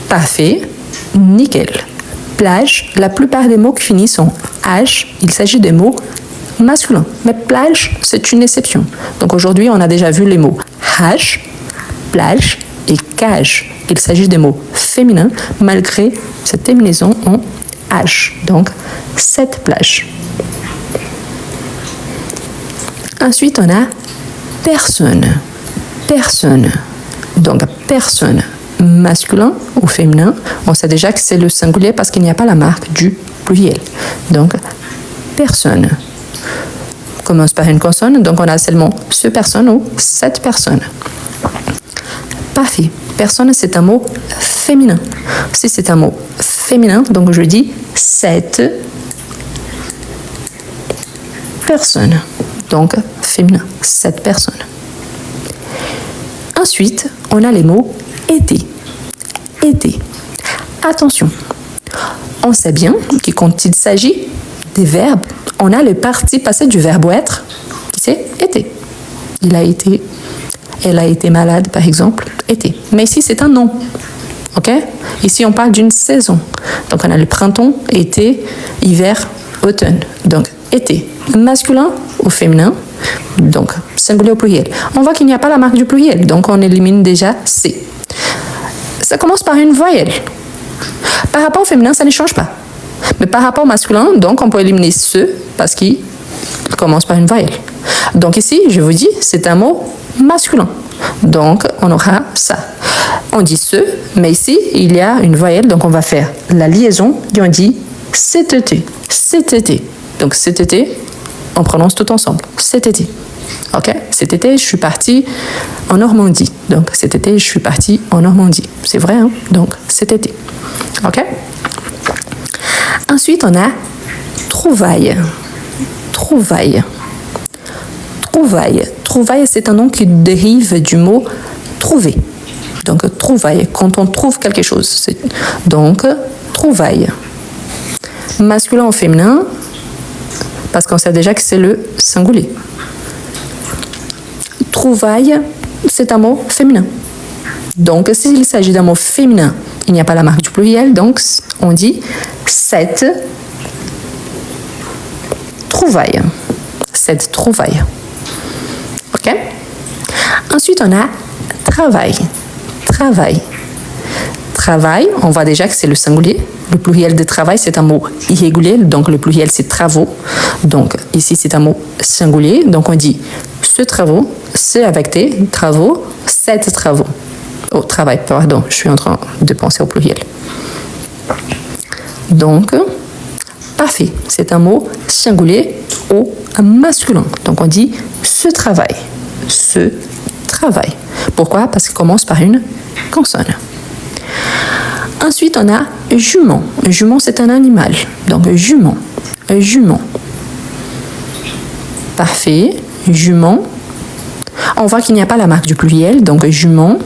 Parfait, nickel. Plage, la plupart des mots qui finissent en H, il s'agit de mots masculins. Mais plage, c'est une exception. Donc aujourd'hui, on a déjà vu les mots H, plage et cage. Il s'agit de mots féminins malgré cette terminaison en H. Donc, cette plage. Ensuite, on a personne. Personne. Donc, personne. Masculin ou féminin, on sait déjà que c'est le singulier parce qu'il n'y a pas la marque du pluriel. Donc, personne. Commence par une consonne, donc on a seulement ce personne ou cette personne. Parfait. Personne, c'est un mot féminin. Si c'est un mot féminin, donc je dis cette personne. Donc, féminin, cette personne. Ensuite, on a les mots été. Été. Attention, on sait bien que quand il s'agit des verbes, on a le parti passé du verbe être, qui c'est été. Il a été, elle a été malade, par exemple, été. Mais ici, c'est un nom. OK? Ici, on parle d'une saison. Donc, on a le printemps, été, hiver, automne. Donc, été. Masculin ou féminin. Donc, singulier au pluriel. On voit qu'il n'y a pas la marque du pluriel. Donc, on élimine déjà C. Ça commence par une voyelle. Par rapport au féminin, ça ne change pas. Mais par rapport au masculin, donc, on peut éliminer ce parce qu'il commence par une voyelle. Donc, ici, je vous dis, c'est un mot masculin. Donc, on aura ça. On dit ce, mais ici, il y a une voyelle. Donc, on va faire la liaison et on dit cet été. Cet été. Donc, cet été, on prononce tout ensemble. Cet été. OK? Cet été, je suis partie en Normandie. Donc, cet été, je suis partie en Normandie. C'est vrai, hein? Donc, cet été. OK? Ensuite, on a trouvaille. Trouvaille. Trouvaille. Trouvaille, c'est un nom qui dérive du mot trouver. Donc, trouvaille, quand on trouve quelque chose. Donc, trouvaille. Masculin ou féminin, parce qu'on sait déjà que c'est le singulier. Trouvaille, c'est un mot féminin. Donc, s'il s'agit d'un mot féminin, il n'y a pas la marque du pluriel, donc on dit cette trouvaille. Cette trouvaille. Ok? Ensuite, on a travail. Travail. Travail, on voit déjà que c'est le singulier. Le pluriel de travail, c'est un mot irrégulier, donc le pluriel, c'est travaux. Donc, ici, c'est un mot singulier. Donc, on dit ce travaux, ce avec tes travaux, cette travaux. Oh, travail, pardon, je suis en train de penser au pluriel. Donc, parfait, c'est un mot singulier au masculin. Donc, on dit ce travail. Ce travail. Pourquoi? Parce qu'il commence par une consonne. Ensuite, on a jument. Jument, c'est un animal. Donc, jument. Jument. Parfait. Jument. On voit qu'il n'y a pas la marque du pluriel. Donc, jument.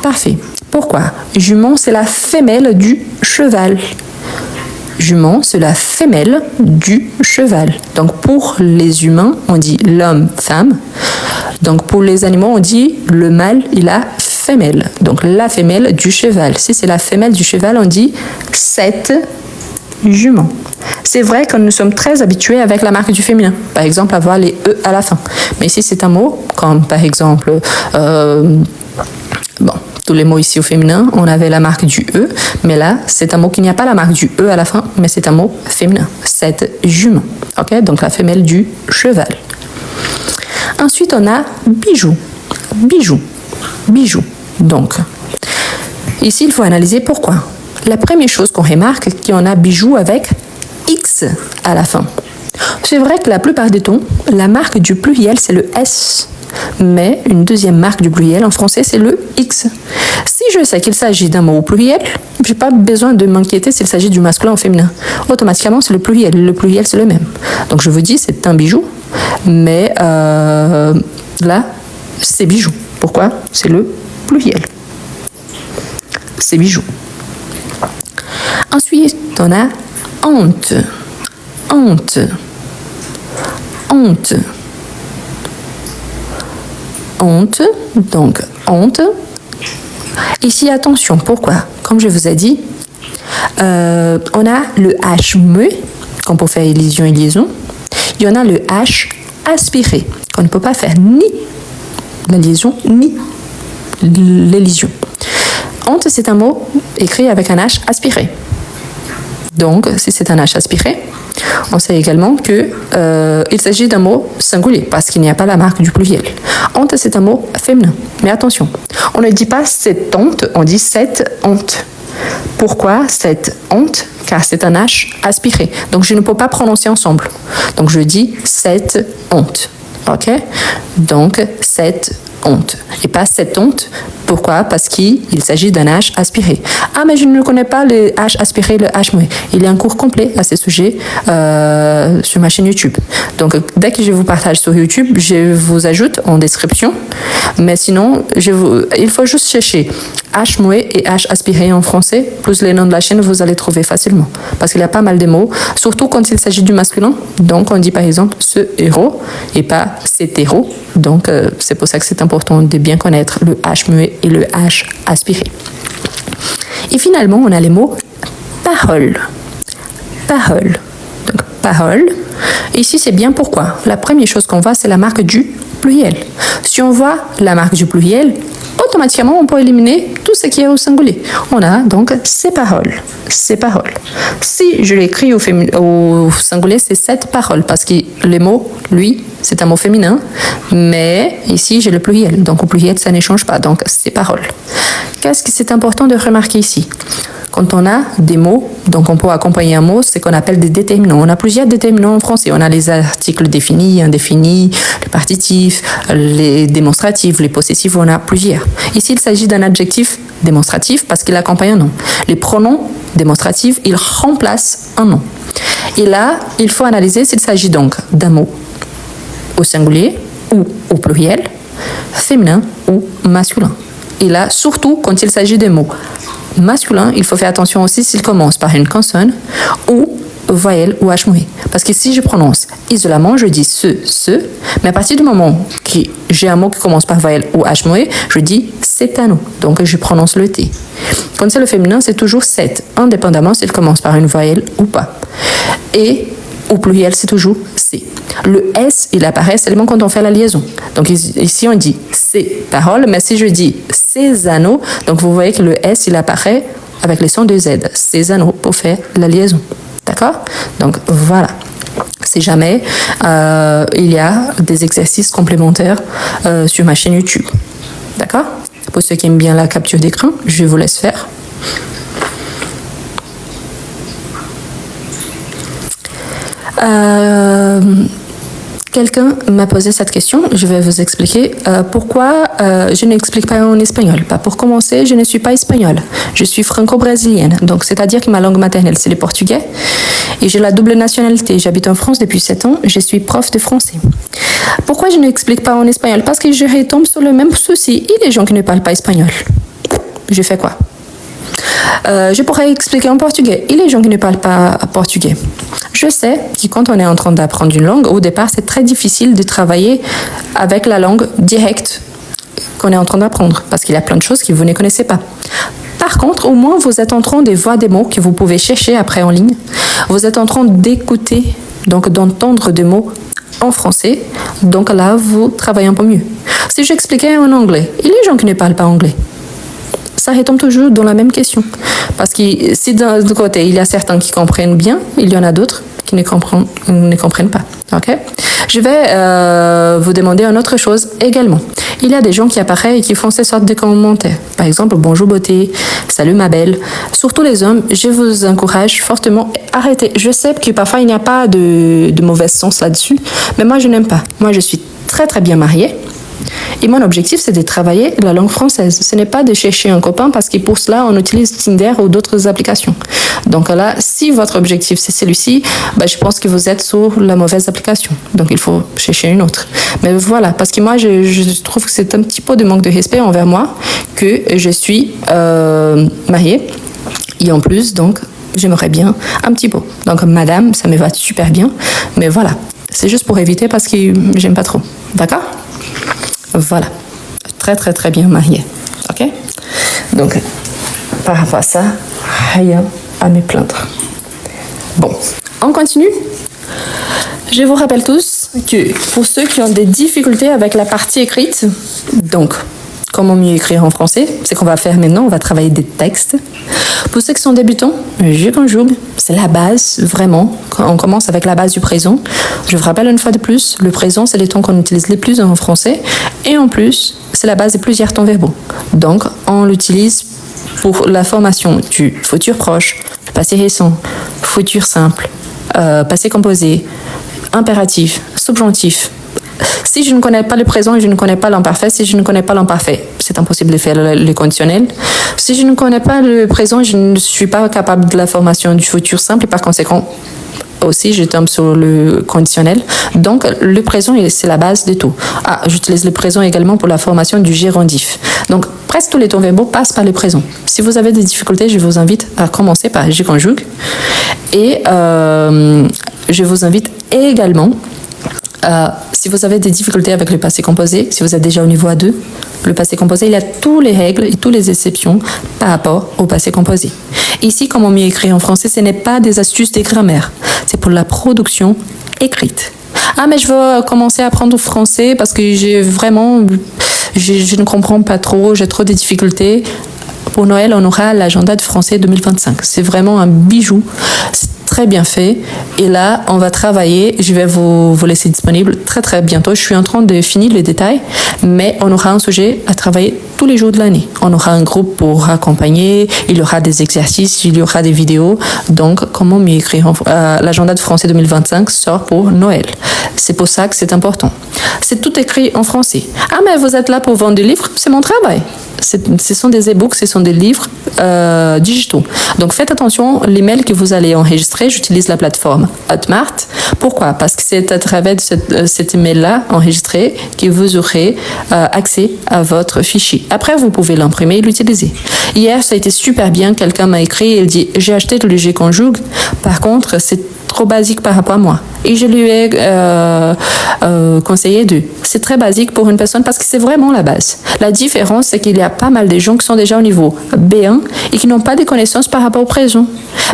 Parfait. Pourquoi? Jument, c'est la femelle du cheval. Jument, c'est la femelle du cheval. Donc, pour les humains, on dit l'homme, femme. Donc, pour les animaux, on dit le mâle et la femelle. Donc, la femelle du cheval. Si c'est la femelle du cheval, on dit cette jument. C'est vrai que nous sommes très habitués avec la marque du féminin. Par exemple, avoir les E à la fin. Mais ici, c'est un mot comme, par exemple, tous les mots ici au féminin, on avait la marque du E. Mais là, c'est un mot qui n'y a pas la marque du E à la fin, mais c'est un mot féminin. Cette jument. Ok? Donc, la femelle du cheval. Ensuite, on a bijou. Bijou. Bijou. Donc, ici, il faut analyser pourquoi. La première chose qu'on remarque, c'est qu'on a bijou avec X à la fin. C'est vrai que la plupart du temps, la marque du pluriel, c'est le S. Mais une deuxième marque du pluriel en français, c'est le X. Si je sais qu'il s'agit d'un mot au pluriel, je n'ai pas besoin de m'inquiéter s'il s'agit du masculin ou féminin. Automatiquement, c'est le pluriel. Le pluriel, c'est le même. Donc, je vous dis, c'est un bijou. Mais là, c'est bijou. Pourquoi? C'est le pluriel. C'est bijou. Ensuite, on a honte. Honte. Honte. Honte. Donc, honte. Ici, attention. Pourquoi? Comme je vous ai dit, on a le H muet, qu'on peut faire élision et liaison. Il y en a le H aspiré, qu'on ne peut pas faire ni la liaison, ni l'élision. Honte, c'est un mot écrit avec un H aspiré. Donc, si c'est un H aspiré, on sait également qu'il s'agit d'un mot singulier, parce qu'il n'y a pas la marque du pluriel. Honte, c'est un mot féminin. Mais attention, on ne dit pas cette honte, on dit cette honte. Pourquoi cette honte? Car c'est un H aspiré. Donc, je ne peux pas prononcer ensemble. Donc, je dis cette honte. OK? Donc, cette honte. Et pas cette honte. Pourquoi? Parce qu'il s'agit d'un H aspiré. Ah, mais je ne connais pas le H aspiré, le H muet. Il y a un cours complet à ce sujet sur ma chaîne YouTube. Donc, dès que je vous partage sur YouTube, je vous ajoute en description. Mais sinon, il faut juste chercher H muet et H aspiré en français, plus les noms de la chaîne, vous allez trouver facilement. Parce qu'il y a pas mal de mots, surtout quand il s'agit du masculin. Donc, on dit par exemple ce héros et pas cet héros. Donc, c'est pour ça que c'est important de bien connaître le H muet et le H aspiré. Et finalement, on a les mots parole. Parole. Donc, parole. Ici, c'est bien pourquoi. La première chose qu'on voit, c'est la marque du pluriel. Si on voit la marque du pluriel, automatiquement, on peut éliminer tout ce qui est au singulier. On a donc ces paroles. Ces paroles. Si je l'écris au singulier, c'est cette parole, parce que le mot, lui, c'est un mot féminin, mais ici, j'ai le pluriel. Donc, au pluriel, ça ne change pas. Donc, ces paroles. Qu'est-ce que c'est important de remarquer ici? Quand on a des mots, donc on peut accompagner un mot, c'est qu'on appelle des déterminants. On a plusieurs déterminants en français. On a les articles définis, indéfinis, les partitifs, les démonstratifs, les possessifs, on a plusieurs. Ici, il s'agit d'un adjectif démonstratif parce qu'il accompagne un nom. Les pronoms démonstratifs, ils remplacent un nom. Et là, il faut analyser s'il s'agit donc d'un mot au singulier ou au pluriel, féminin ou masculin. Et là, surtout quand il s'agit des mots masculins, il faut faire attention aussi s'ils commencent par une consonne ou voyelle ou H muet. Parce que si je prononce isolément, je dis ce, mais à partir du moment que j'ai un mot qui commence par voyelle ou H muet, je dis cet anneau. Donc je prononce le T. Quand c'est le féminin, c'est toujours cet, indépendamment s'il commence par une voyelle ou pas. Et au pluriel, c'est toujours C. Le S, il apparaît seulement quand on fait la liaison. Donc ici, on dit ces paroles, mais si je dis ces anneaux, donc vous voyez que le S, il apparaît avec les sons de Z. Ces anneaux pour faire la liaison. D'accord? Donc voilà. Si jamais il y a des exercices complémentaires sur ma chaîne YouTube. D'accord? Pour ceux qui aiment bien la capture d'écran, je vous laisse faire. Quelqu'un m'a posé cette question, je vais vous expliquer pourquoi je n'explique pas en espagnol. Pour commencer, je ne suis pas espagnole, je suis franco-brésilienne, donc c'est-à-dire que ma langue maternelle c'est le portugais et j'ai la double nationalité, j'habite en France depuis 7 ans, je suis prof de français. Pourquoi je n'explique pas en espagnol? Parce que je retombe sur le même souci, et les gens qui ne parlent pas espagnol, je fais quoi? Je pourrais expliquer en portugais, et les gens qui ne parlent pas portugais. Je sais que quand on est en train d'apprendre une langue, au départ, c'est très difficile de travailler avec la langue directe qu'on est en train d'apprendre, parce qu'il y a plein de choses que vous ne connaissez pas. Par contre, au moins, vous êtes en train de voir des mots que vous pouvez chercher après en ligne. Vous êtes en train d'écouter, donc d'entendre des mots en français. Donc là, vous travaillez un peu mieux. Si j'expliquais en anglais, et les gens qui ne parlent pas anglais, ça retombe toujours dans la même question. Parce que si d'un côté, il y a certains qui comprennent bien, il y en a d'autres qui ne comprennent pas. Okay? Je vais vous demander une autre chose également. Il y a des gens qui apparaissent et qui font ces sortes de commentaires. Par exemple, bonjour beauté, salut ma belle. Surtout les hommes, je vous encourage fortement, arrêtez. Je sais que parfois il n'y a pas de mauvais sens là-dessus, mais moi je n'aime pas. Moi je suis très très bien mariée. Et mon objectif, c'est de travailler la langue française. Ce n'est pas de chercher un copain parce que pour cela, on utilise Tinder ou d'autres applications. Donc là, si votre objectif, c'est celui-ci, je pense que vous êtes sur la mauvaise application. Donc il faut chercher une autre. Mais voilà, parce que moi, je trouve que c'est un petit peu de manque de respect envers moi que je suis mariée. Et en plus, donc, j'aimerais bien un petit peu. Donc madame, ça me va super bien. Mais voilà, c'est juste pour éviter parce que j'aime pas trop. D'accord ? Voilà, très très très bien marié, ok? Donc, par rapport à ça, rien à me plaindre. Bon, on continue. Je vous rappelle tous que pour ceux qui ont des difficultés avec la partie écrite, donc, comment mieux écrire en français, c'est qu'on va faire maintenant, on va travailler des textes. Pour ceux qui sont débutants, je conjugue, c'est la base, vraiment. On commence avec la base du présent. Je vous rappelle une fois de plus, le présent, c'est les temps qu'on utilise les plus en français. Et en plus, c'est la base de plusieurs temps verbaux. Donc, on l'utilise pour la formation du futur proche, passé récent, futur simple, passé composé, impératif, subjonctif. Si je ne connais pas le présent et je ne connais pas l'imparfait, si je ne connais pas l'imparfait, c'est impossible de faire le conditionnel. Si je ne connais pas le présent, je ne suis pas capable de la formation du futur simple et par conséquent, aussi, je tombe sur le conditionnel. Donc, le présent, c'est la base de tout. J'utilise le présent également pour la formation du gérondif. Donc, presque tous les temps verbaux passent par le présent. Si vous avez des difficultés, je vous invite à commencer par je conjugue. Et je vous invite également si vous avez des difficultés avec le passé composé, si vous êtes déjà au niveau A2, le passé composé, il y a toutes les règles et toutes les exceptions par rapport au passé composé. Ici, comment mieux écrire en français, ce n'est pas des astuces de grammaire, c'est pour la production écrite. Mais je veux commencer à apprendre français parce que je ne comprends pas trop, j'ai trop de difficultés. Pour Noël, on aura l'agenda de français 2025. C'est vraiment un bijou. C'est très bien fait. Et là, on va travailler. Je vais vous laisser disponible très très bientôt. Je suis en train de finir les détails, mais on aura un sujet à travailler tous les jours de l'année. On aura un groupe pour accompagner. Il y aura des exercices, il y aura des vidéos. Donc, comment mieux écrire l'agenda de français 2025 sort pour Noël. C'est pour ça que c'est important. C'est tout écrit en français. Mais vous êtes là pour vendre des livres, c'est mon travail. Ce sont des e-books, ce sont des livres digitaux. Donc faites attention, les mails que vous allez enregistrer enregistrer, j'utilise la plateforme Hotmart. Pourquoi? Parce que c'est à travers cet email-là enregistré que vous aurez accès à votre fichier. Après, vous pouvez l'imprimer et l'utiliser. Hier, ça a été super bien. Quelqu'un m'a écrit et il dit « J'ai acheté le G conjugue. Par contre, c'est trop basique par rapport à moi. » Et je lui ai conseillé de. C'est très basique pour une personne parce que c'est vraiment la base. La différence, c'est qu'il y a pas mal de gens qui sont déjà au niveau B1 et qui n'ont pas de connaissances par rapport au présent.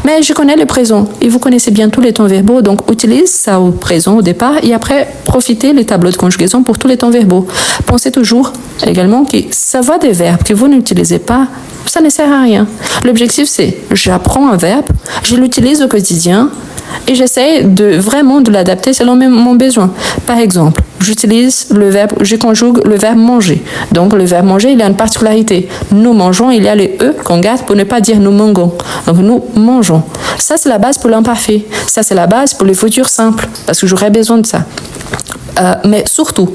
Mais je connais le présent et vous connaissez bien tous les temps verbaux, donc utilise ça au présent au départ et après profitez les tableaux de conjugaison pour tous les temps verbaux. Pensez toujours également que savoir des verbes que vous n'utilisez pas, ça ne sert à rien. L'objectif, c'est j'apprends un verbe, je l'utilise au quotidien et j'essaie vraiment de l'adapter selon mon besoin. Par exemple, je conjugue le verbe manger. Donc, le verbe manger, il y a une particularité. Nous mangeons, il y a les E qu'on garde pour ne pas dire nous mangons. Donc, nous mangeons. Ça, c'est la base pour l'imparfait. Ça, c'est la base pour le futur simple, parce que j'aurais besoin de ça. Mais surtout,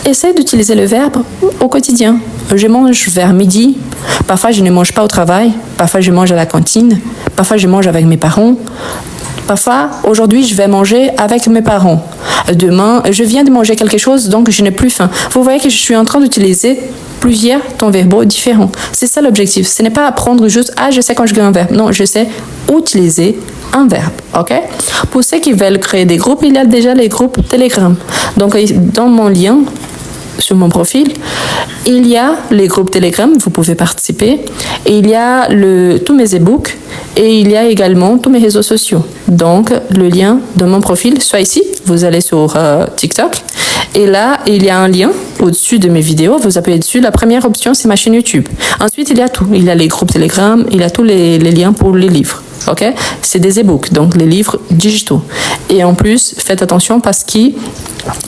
essaie d'utiliser le verbe au quotidien. Je mange vers midi, parfois je ne mange pas au travail, parfois je mange à la cantine, parfois je mange avec mes parents, parfois aujourd'hui je vais manger avec mes parents. Demain, je viens de manger quelque chose donc je n'ai plus faim. Vous voyez que je suis en train d'utiliser plusieurs temps verbaux différents. C'est ça l'objectif. Ce n'est pas apprendre juste « Ah, je sais conjuguer un verbe ». Non, je sais utiliser un verbe, ok? Pour ceux qui veulent créer des groupes, il y a déjà les groupes Telegram. Donc, dans mon lien, sur mon profil, il y a les groupes Telegram, vous pouvez participer, et il y a tous mes e-books, et il y a également tous mes réseaux sociaux. Donc, le lien de mon profil, soit ici, vous allez sur TikTok, et là, il y a un lien au-dessus de mes vidéos, vous appuyez dessus, la première option, c'est ma chaîne YouTube. Ensuite, il y a tout, il y a les groupes Telegram, il y a tous les liens pour les livres. Ok, c'est des e-books, donc les livres digitaux. Et en plus, faites attention parce que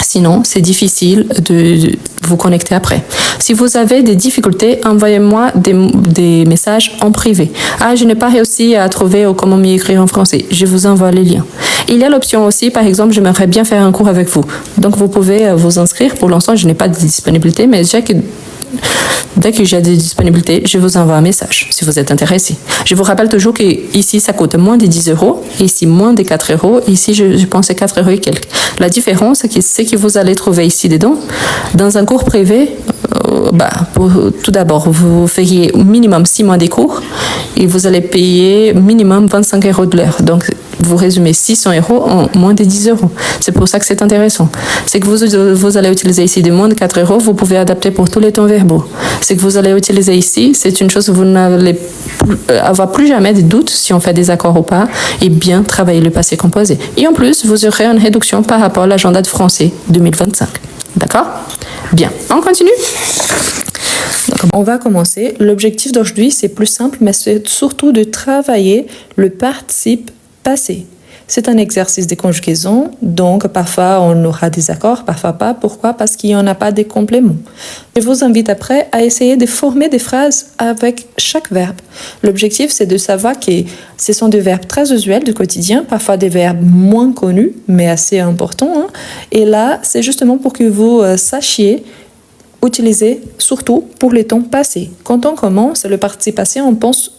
sinon, c'est difficile de vous connecter après. Si vous avez des difficultés, envoyez-moi des messages en privé. Ah, je n'ai pas réussi à trouver comment m'y écrire en français. Je vous envoie les liens. Il y a l'option aussi, par exemple, j'aimerais bien faire un cours avec vous. Donc, vous pouvez vous inscrire. Pour l'instant, je n'ai pas de disponibilité, mais dès que j'ai des disponibilités, je vous envoie un message si vous êtes intéressé. Je vous rappelle toujours que ici, ça coûte moins de 10 euros, ici, moins de 4 euros, ici, je pense que c'est 4 euros et quelques. La différence, c'est que vous allez trouver ici dedans, dans un cours privé, tout d'abord, vous feriez minimum 6 mois des cours et vous allez payer minimum 25 euros de l'heure. Donc, vous résumez 600 euros en moins de 10 euros. C'est pour ça que c'est intéressant. C'est que vous allez utiliser ici de moins de 4 euros, vous pouvez adapter pour tous les temps verbaux. C'est que vous allez utiliser ici, c'est une chose que vous n'allez avoir plus jamais de doute si on fait des accords ou pas et bien travailler le passé composé. Et en plus, vous aurez une réduction par rapport à l'agenda de français 2025. D'accord? Bien. On continue? On va commencer. L'objectif d'aujourd'hui, c'est plus simple, mais c'est surtout de travailler le participe passé. C'est un exercice de conjugaison, donc parfois on aura des accords, parfois pas. Pourquoi? Parce qu'il n'y en a pas de compléments. Je vous invite après à essayer de former des phrases avec chaque verbe. L'objectif, c'est de savoir que ce sont des verbes très usuels du quotidien, parfois des verbes moins connus, mais assez importants. Hein. Et là, c'est justement pour que vous sachiez utiliser surtout pour les temps passés. Quand on commence le participe passé, on pense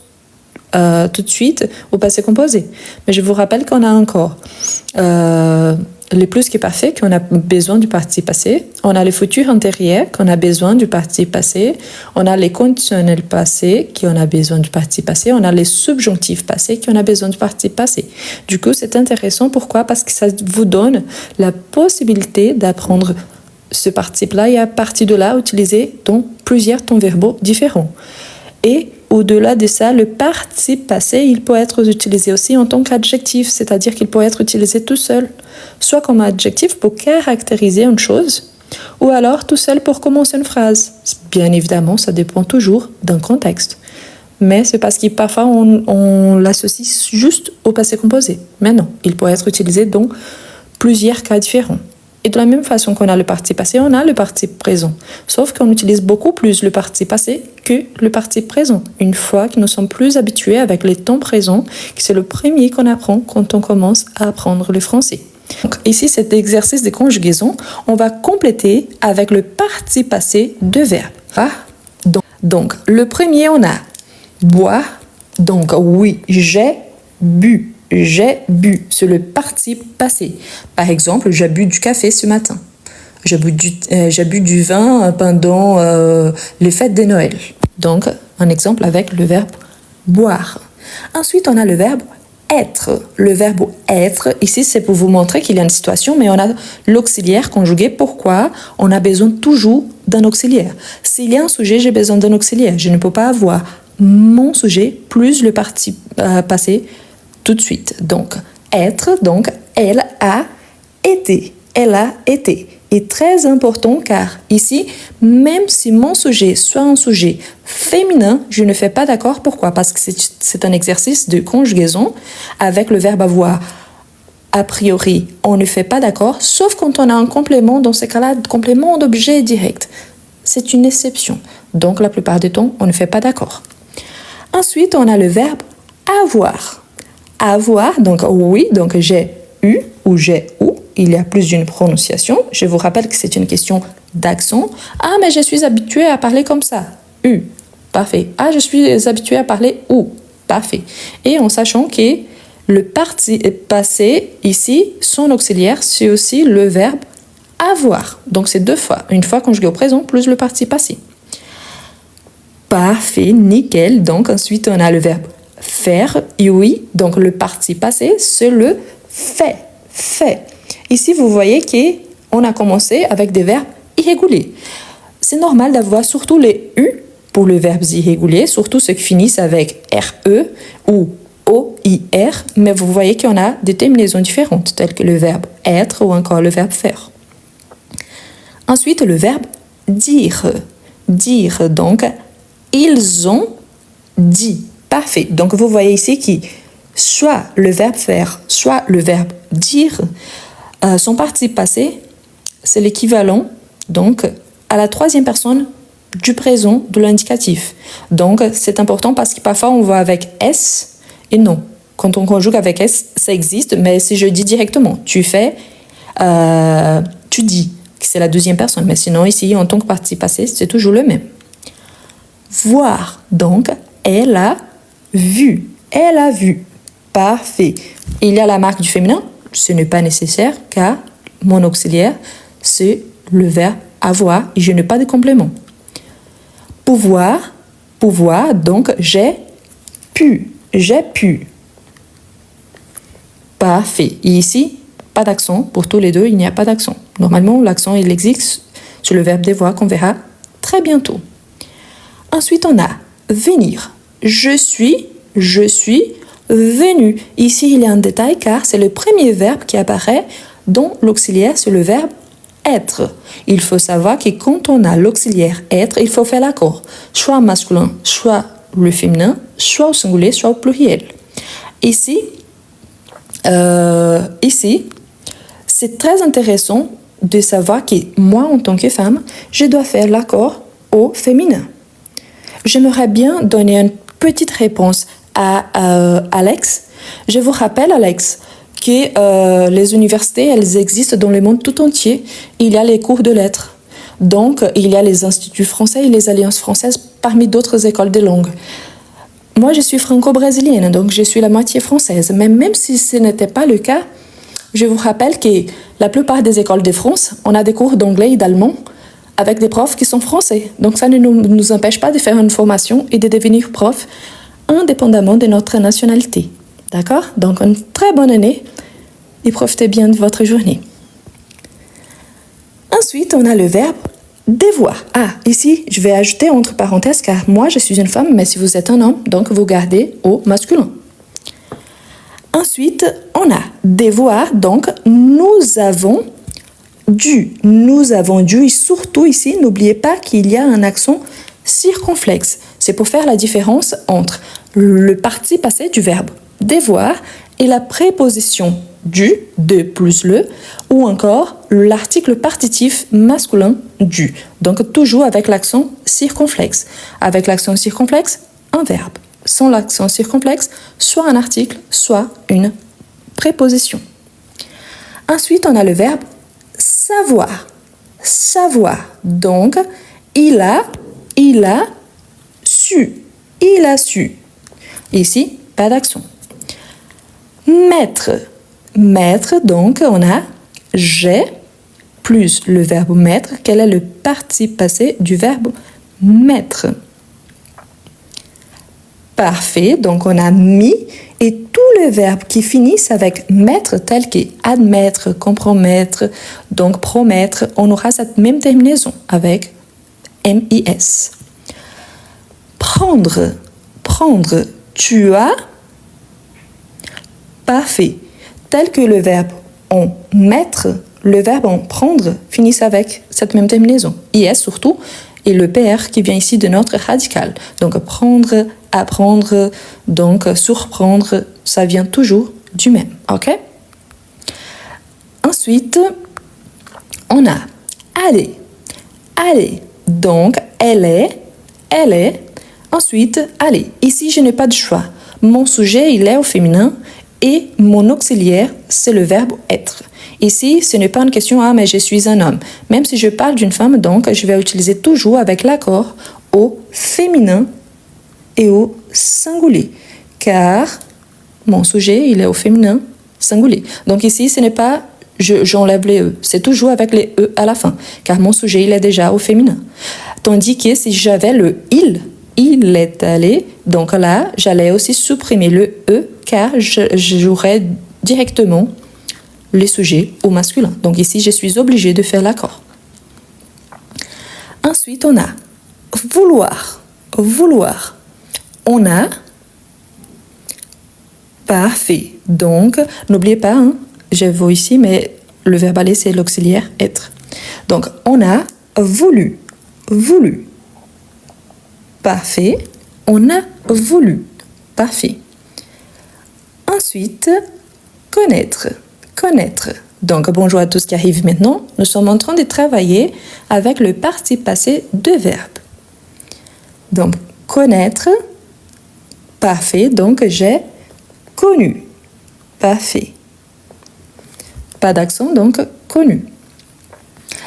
tout de suite au passé composé. Mais je vous rappelle qu'on a encore le plus qui est parfait, qu'on a besoin du participe passé. On a le futur antérieur, qu'on a besoin du participe passé. On a les conditionnels passés, qu'on a besoin du participe passé. On a les subjonctifs passés, qu'on a besoin du participe passé. Du coup, c'est intéressant. Pourquoi? Parce que ça vous donne la possibilité d'apprendre ce participe-là et à partir de là, utiliser dans plusieurs temps verbaux différents. Et au-delà de ça, le participe passé, il peut être utilisé aussi en tant qu'adjectif, c'est-à-dire qu'il peut être utilisé tout seul, soit comme adjectif pour caractériser une chose, ou alors tout seul pour commencer une phrase. Bien évidemment, ça dépend toujours d'un contexte. Mais c'est parce que parfois on l'associe juste au passé composé. Mais non, il peut être utilisé dans plusieurs cas différents. Et de la même façon qu'on a le participe passé, on a le participe présent. Sauf qu'on utilise beaucoup plus le participe passé que le participe présent. Une fois que nous sommes plus habitués avec les temps présents, que c'est le premier qu'on apprend quand on commence à apprendre le français. Donc, ici, cet exercice de conjugaison, on va compléter avec le participe passé de verbe. Ah, donc, le premier, on a boire. Donc, oui, j'ai bu. j'ai bu, c'est le participe passé. Par exemple, j'ai bu du café ce matin. J'ai bu du vin pendant les fêtes de Noël. Donc, un exemple avec le verbe boire. Ensuite, on a le verbe être. Le verbe être, ici, c'est pour vous montrer qu'il y a une situation, mais on a l'auxiliaire conjugué. Pourquoi? On a besoin toujours d'un auxiliaire. S'il y a un sujet, j'ai besoin d'un auxiliaire. Je ne peux pas avoir mon sujet plus le participe passé tout de suite. Donc, être, donc, elle a été. Elle a été. Est très important car ici, même si mon sujet soit un sujet féminin, je ne fais pas d'accord. Pourquoi? Parce que c'est un exercice de conjugaison avec le verbe avoir. A priori, on ne fait pas d'accord, sauf quand on a un complément, dans ce cas-là, complément d'objet direct. C'est une exception. Donc, la plupart du temps, on ne fait pas d'accord. Ensuite, on a le verbe avoir. Avoir, donc oui, donc j'ai eu ou j'ai ou. Il y a plus d'une prononciation. Je vous rappelle que c'est une question d'accent. Ah, mais je suis habituée à parler comme ça. U. Parfait. Ah, je suis habituée à parler ou. Parfait. Et en sachant que le participe passé, ici, son auxiliaire, c'est aussi le verbe avoir. Donc, c'est deux fois. Une fois conjugué au présent, plus le participe passé. Parfait, nickel. Donc, ensuite, on a le verbe faire. Et oui, donc le participe passé, c'est le fait. Fait. Ici, vous voyez qu'on a commencé avec des verbes irréguliers. C'est normal d'avoir surtout les U pour les verbes irréguliers, surtout ceux qui finissent avec RE ou OIR, mais vous voyez qu'on a des terminaisons différentes, telles que le verbe être ou encore le verbe faire. Ensuite, le verbe dire. Dire, donc, ils ont dit. Parfait. Donc, vous voyez ici que soit le verbe faire, soit le verbe dire, son participe passé, c'est l'équivalent, donc, à la troisième personne du présent de l'indicatif. Donc, c'est important parce que parfois, on va avec S et non. Quand on conjugue avec S, ça existe, mais si je dis directement, tu fais, tu dis, que c'est la deuxième personne. Mais sinon, ici, en tant que participe passé, c'est toujours le même. Voir, donc, elle a vu. Elle a vu. Parfait. Il y a la marque du féminin. Ce n'est pas nécessaire car mon auxiliaire, c'est le verbe avoir et je n'ai pas de complément. Pouvoir, pouvoir, donc j'ai pu. J'ai pu. Parfait. Et ici, pas d'accent. Pour tous les deux, il n'y a pas d'accent. Normalement, l'accent, il existe sur le verbe devoir qu'on verra très bientôt. Ensuite, on a venir. Je suis venu. Ici, il y a un détail car c'est le premier verbe qui apparaît dont l'auxiliaire, c'est le verbe être. Il faut savoir que quand on a l'auxiliaire être, il faut faire l'accord. Soit masculin, soit le féminin, soit au singulier, soit au pluriel. Ici, c'est très intéressant de savoir que moi, en tant que femme, je dois faire l'accord au féminin. J'aimerais bien donner une petite réponse à Alex. Je vous rappelle, Alex, que les universités, elles existent dans le monde tout entier. Il y a les cours de lettres. Donc, il y a les instituts français et les alliances françaises parmi d'autres écoles de langue. Moi, je suis franco-brésilienne, donc je suis la moitié française. Mais même si ce n'était pas le cas, je vous rappelle que la plupart des écoles de France, on a des cours d'anglais et d'allemand avec des profs qui sont français. Donc, ça ne nous empêche pas de faire une formation et de devenir prof indépendamment de notre nationalité. D'accord? Donc, une très bonne année et profitez bien de votre journée. Ensuite, on a le verbe devoir. Ah, ici, je vais ajouter entre parenthèses car moi, je suis une femme, mais si vous êtes un homme, donc vous gardez au masculin. Ensuite, on a devoir, donc nous avons dû. Nous avons dû et surtout ici, n'oubliez pas qu'il y a un accent circonflexe. C'est pour faire la différence entre le participe passé du verbe devoir et la préposition du, de plus le, ou encore l'article partitif masculin du. Donc toujours avec l'accent circonflexe. Avec l'accent circonflexe, un verbe. Sans l'accent circonflexe, soit un article, soit une préposition. Ensuite, on a le verbe savoir. Savoir. Donc, il a su. Il a su. Ici, pas d'accent. Mettre. Mettre, donc on a j'ai plus le verbe mettre. Quel est le participe passé du verbe mettre? Parfait, donc on a mis et tous les verbes qui finissent avec mettre, tels que admettre, compromettre, donc promettre, on aura cette même terminaison avec MIS. Prendre, prendre, tu as. Parfait, tel que le verbe en mettre, le verbe en prendre finissent avec cette même terminaison, IS surtout, et le PR qui vient ici de notre radical. Donc prendre, apprendre, donc surprendre, ça vient toujours du même, ok? Ensuite, on a aller, aller, donc elle est, ensuite aller. Ici, je n'ai pas de choix. Mon sujet, il est au féminin et mon auxiliaire, c'est le verbe être. Ici, ce n'est pas une question « Ah, mais je suis un homme ». Même si je parle d'une femme, donc, je vais utiliser toujours avec l'accord au féminin et au singulier. Car mon sujet, il est au féminin singulier. Donc ici, ce n'est pas « j'enlève les E ». C'est toujours avec les E à la fin. Car mon sujet, il est déjà au féminin. Tandis que si j'avais le « il est allé », donc là, j'allais aussi supprimer le E car je jouerais directement les sujets au masculin. Donc ici, je suis obligée de faire l'accord. Ensuite, on a vouloir. Vouloir. On a parfait. Donc, n'oubliez pas, hein, je vois ici, mais le verbe aller, c'est l'auxiliaire être. Donc, on a voulu. Voulu. Parfait. On a voulu. Parfait. Ensuite, connaître. Connaître. Donc, bonjour à tous qui arrivent maintenant. Nous sommes en train de travailler avec le participe passé de verbe. Donc, connaître. Parfait. Donc, j'ai connu. Parfait. Pas d'accent, donc connu.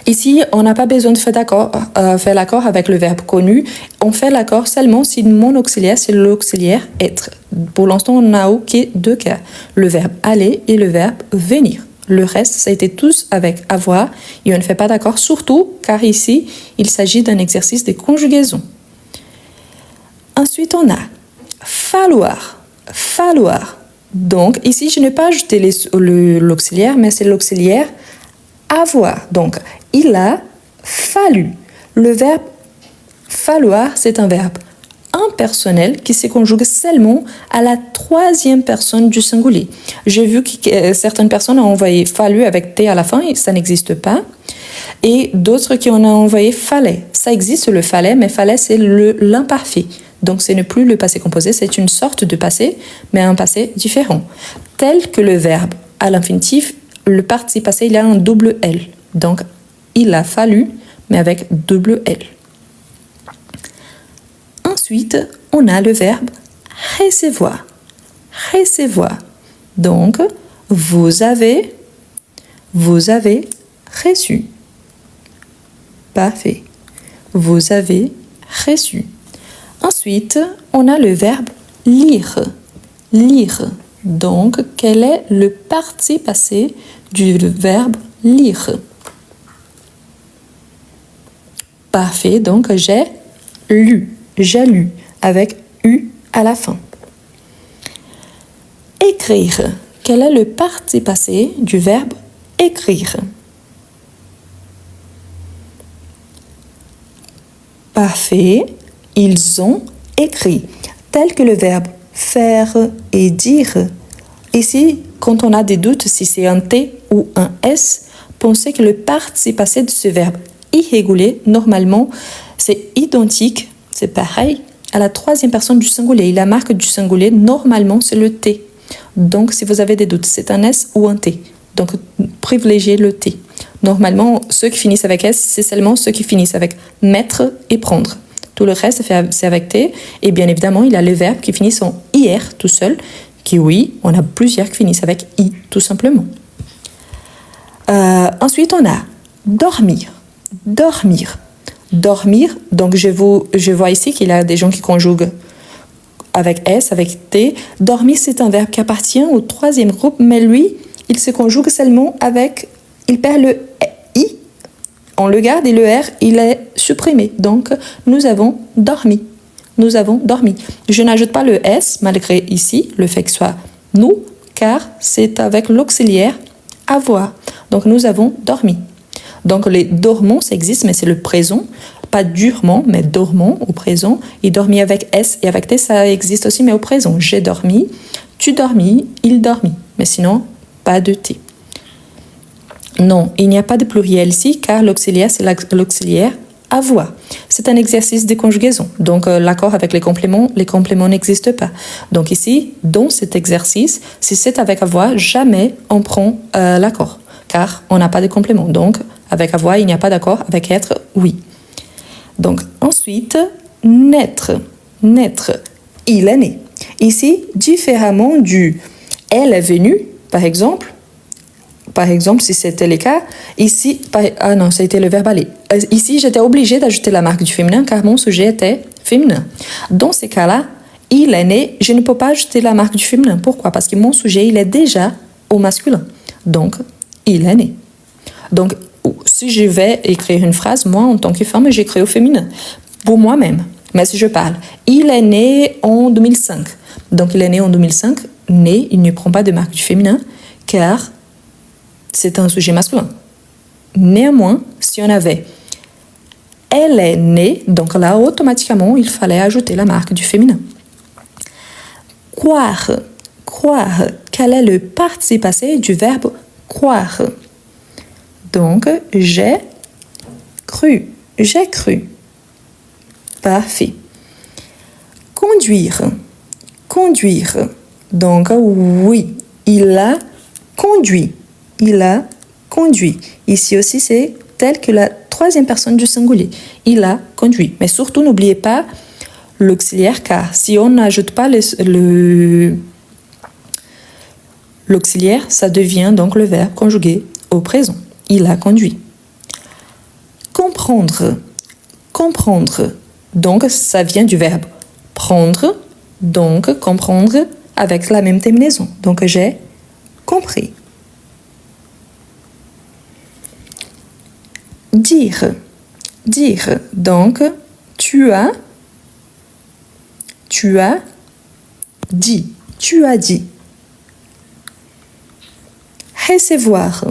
Ici, on n'a pas besoin de faire l'accord avec le verbe connu. On fait l'accord seulement si mon auxiliaire, c'est l'auxiliaire être. Pour l'instant, on n'a que deux cas. Le verbe aller et le verbe venir. Le reste, ça a été tous avec avoir et on ne fait pas d'accord, surtout car ici, il s'agit d'un exercice de conjugaison. Ensuite, on a falloir. Falloir. Donc, ici, je n'ai pas ajouté l'auxiliaire, mais c'est l'auxiliaire avoir. Donc, il a fallu. Le verbe falloir, c'est un verbe impersonnel qui se conjugue seulement à la troisième personne du singulier. J'ai vu que certaines personnes ont envoyé fallu avec T à la fin et ça n'existe pas. Et d'autres qui en ont envoyé fallait. Ça existe le fallait, mais fallait c'est l'imparfait. Donc ce n'est plus le passé composé, c'est une sorte de passé, mais un passé différent. Tel que le verbe à l'infinitif, le participe passé, il a un double L. Donc il a fallu, mais avec double L. Ensuite, on a le verbe recevoir. Recevoir. Donc, vous avez reçu. Parfait. Vous avez reçu. Ensuite, on a le verbe lire. Lire. Donc, quel est le participe passé du verbe lire? Parfait. Donc, j'ai lu. J'ai lu, avec U à la fin. Écrire. Quel est le participe passé du verbe écrire? Parfait. Ils ont écrit. Tel que le verbe faire et dire. Ici, quand on a des doutes si c'est un T ou un S, pensez que le participe passé de ce verbe irrégulier, normalement, c'est identique. C'est pareil à la troisième personne du singulier. La marque du singulier, normalement, c'est le T. Donc, si vous avez des doutes, c'est un S ou un T. Donc, privilégiez le T. Normalement, ceux qui finissent avec S, c'est seulement ceux qui finissent avec mettre et prendre. Tout le reste, c'est avec T. Et bien évidemment, il y a les verbes qui finissent en IR tout seul. Qui, oui, on a plusieurs qui finissent avec I, tout simplement. Ensuite, on a dormir. Dormir. Dormir, donc je vois ici qu'il y a des gens qui conjuguent avec S, avec T. Dormir, c'est un verbe qui appartient au troisième groupe, mais lui, il se conjugue seulement avec... Il perd le I, on le garde, et le R, il est supprimé. Donc, nous avons dormi. Nous avons dormi. Je n'ajoute pas le S, malgré ici, le fait que ce soit nous, car c'est avec l'auxiliaire avoir. Donc, nous avons dormi. Donc, les dormons, ça existe, mais c'est le présent. Pas durement, mais dormons au présent. Et dormi avec S et avec T, ça existe aussi, mais au présent. J'ai dormi, tu dormis, il dormit. Mais sinon, pas de T. Non, il n'y a pas de pluriel ici, car l'auxiliaire, c'est l'auxiliaire avoir. C'est un exercice de conjugaison. Donc, l'accord avec les compléments n'existent pas. Donc ici, dans cet exercice, si c'est avec avoir, jamais on prend l'accord, car on n'a pas de complément. Donc, avec avoir, il n'y a pas d'accord. Avec être, oui. Donc, ensuite, naître. Naître. Il est né. Ici, différemment du « elle est venue », par exemple, si c'était le cas, ici... Ah non, ça a été le verbe aller. Ici, j'étais obligée d'ajouter la marque du féminin car mon sujet était féminin. Dans ces cas-là, il est né, je ne peux pas ajouter la marque du féminin. Pourquoi? Parce que mon sujet, il est déjà au masculin. Donc, il est né. Donc, si je vais écrire une phrase, moi, en tant que femme, j'écris au féminin, pour moi-même. Mais si je parle, il est né en 2005. Donc, il est né en 2005. Né, il ne prend pas de marque du féminin, car c'est un sujet masculin. Néanmoins, si on avait « elle est née », donc là, automatiquement, il fallait ajouter la marque du féminin. Croire. Croire. Quel est le participe passé du verbe « croire » ? Donc, j'ai cru. J'ai cru. Parfait. Conduire. Conduire. Donc, oui, il a conduit. Il a conduit. Ici aussi, c'est tel que la troisième personne du singulier. Il a conduit. Mais surtout, n'oubliez pas l'auxiliaire car. Si on n'ajoute pas l'auxiliaire, ça devient donc le verbe conjugué au présent. Il a conduit. Comprendre. Comprendre. Donc, ça vient du verbe prendre. Donc, comprendre avec la même terminaison. Donc, j'ai compris. Dire. Dire. Donc, tu as dit. Tu as dit. Recevoir.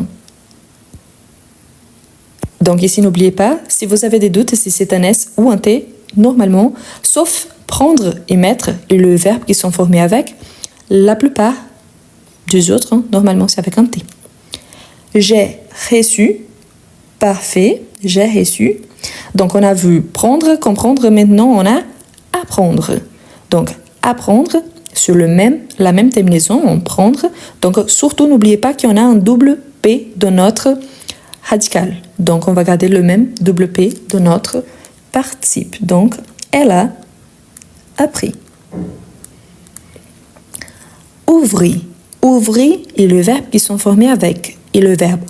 Donc ici, n'oubliez pas, si vous avez des doutes si c'est un S ou un T, normalement, sauf prendre et mettre et le verbe qui sont formés avec, la plupart des autres, normalement, c'est avec un T. J'ai reçu. Parfait, j'ai reçu. Donc, on a vu prendre, comprendre. Maintenant, on a apprendre. Donc, apprendre sur la même terminaison, on prendre. Donc, surtout, n'oubliez pas qu'il y en a un double P dans notre radical. Donc, on va garder le même double P dans notre participe. Donc, elle a appris. Ouvrir. Ouvrir et le verbe qui sont formés avec. Et le verbe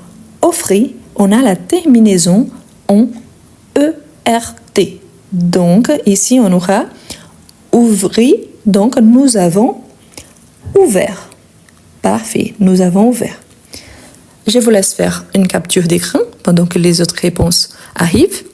offrir, on a la terminaison en ERT. Donc, ici, on aura ouvrir. Donc, nous avons ouvert. Parfait, nous avons ouvert. Je vous laisse faire une capture d'écran pendant que les autres réponses arrivent.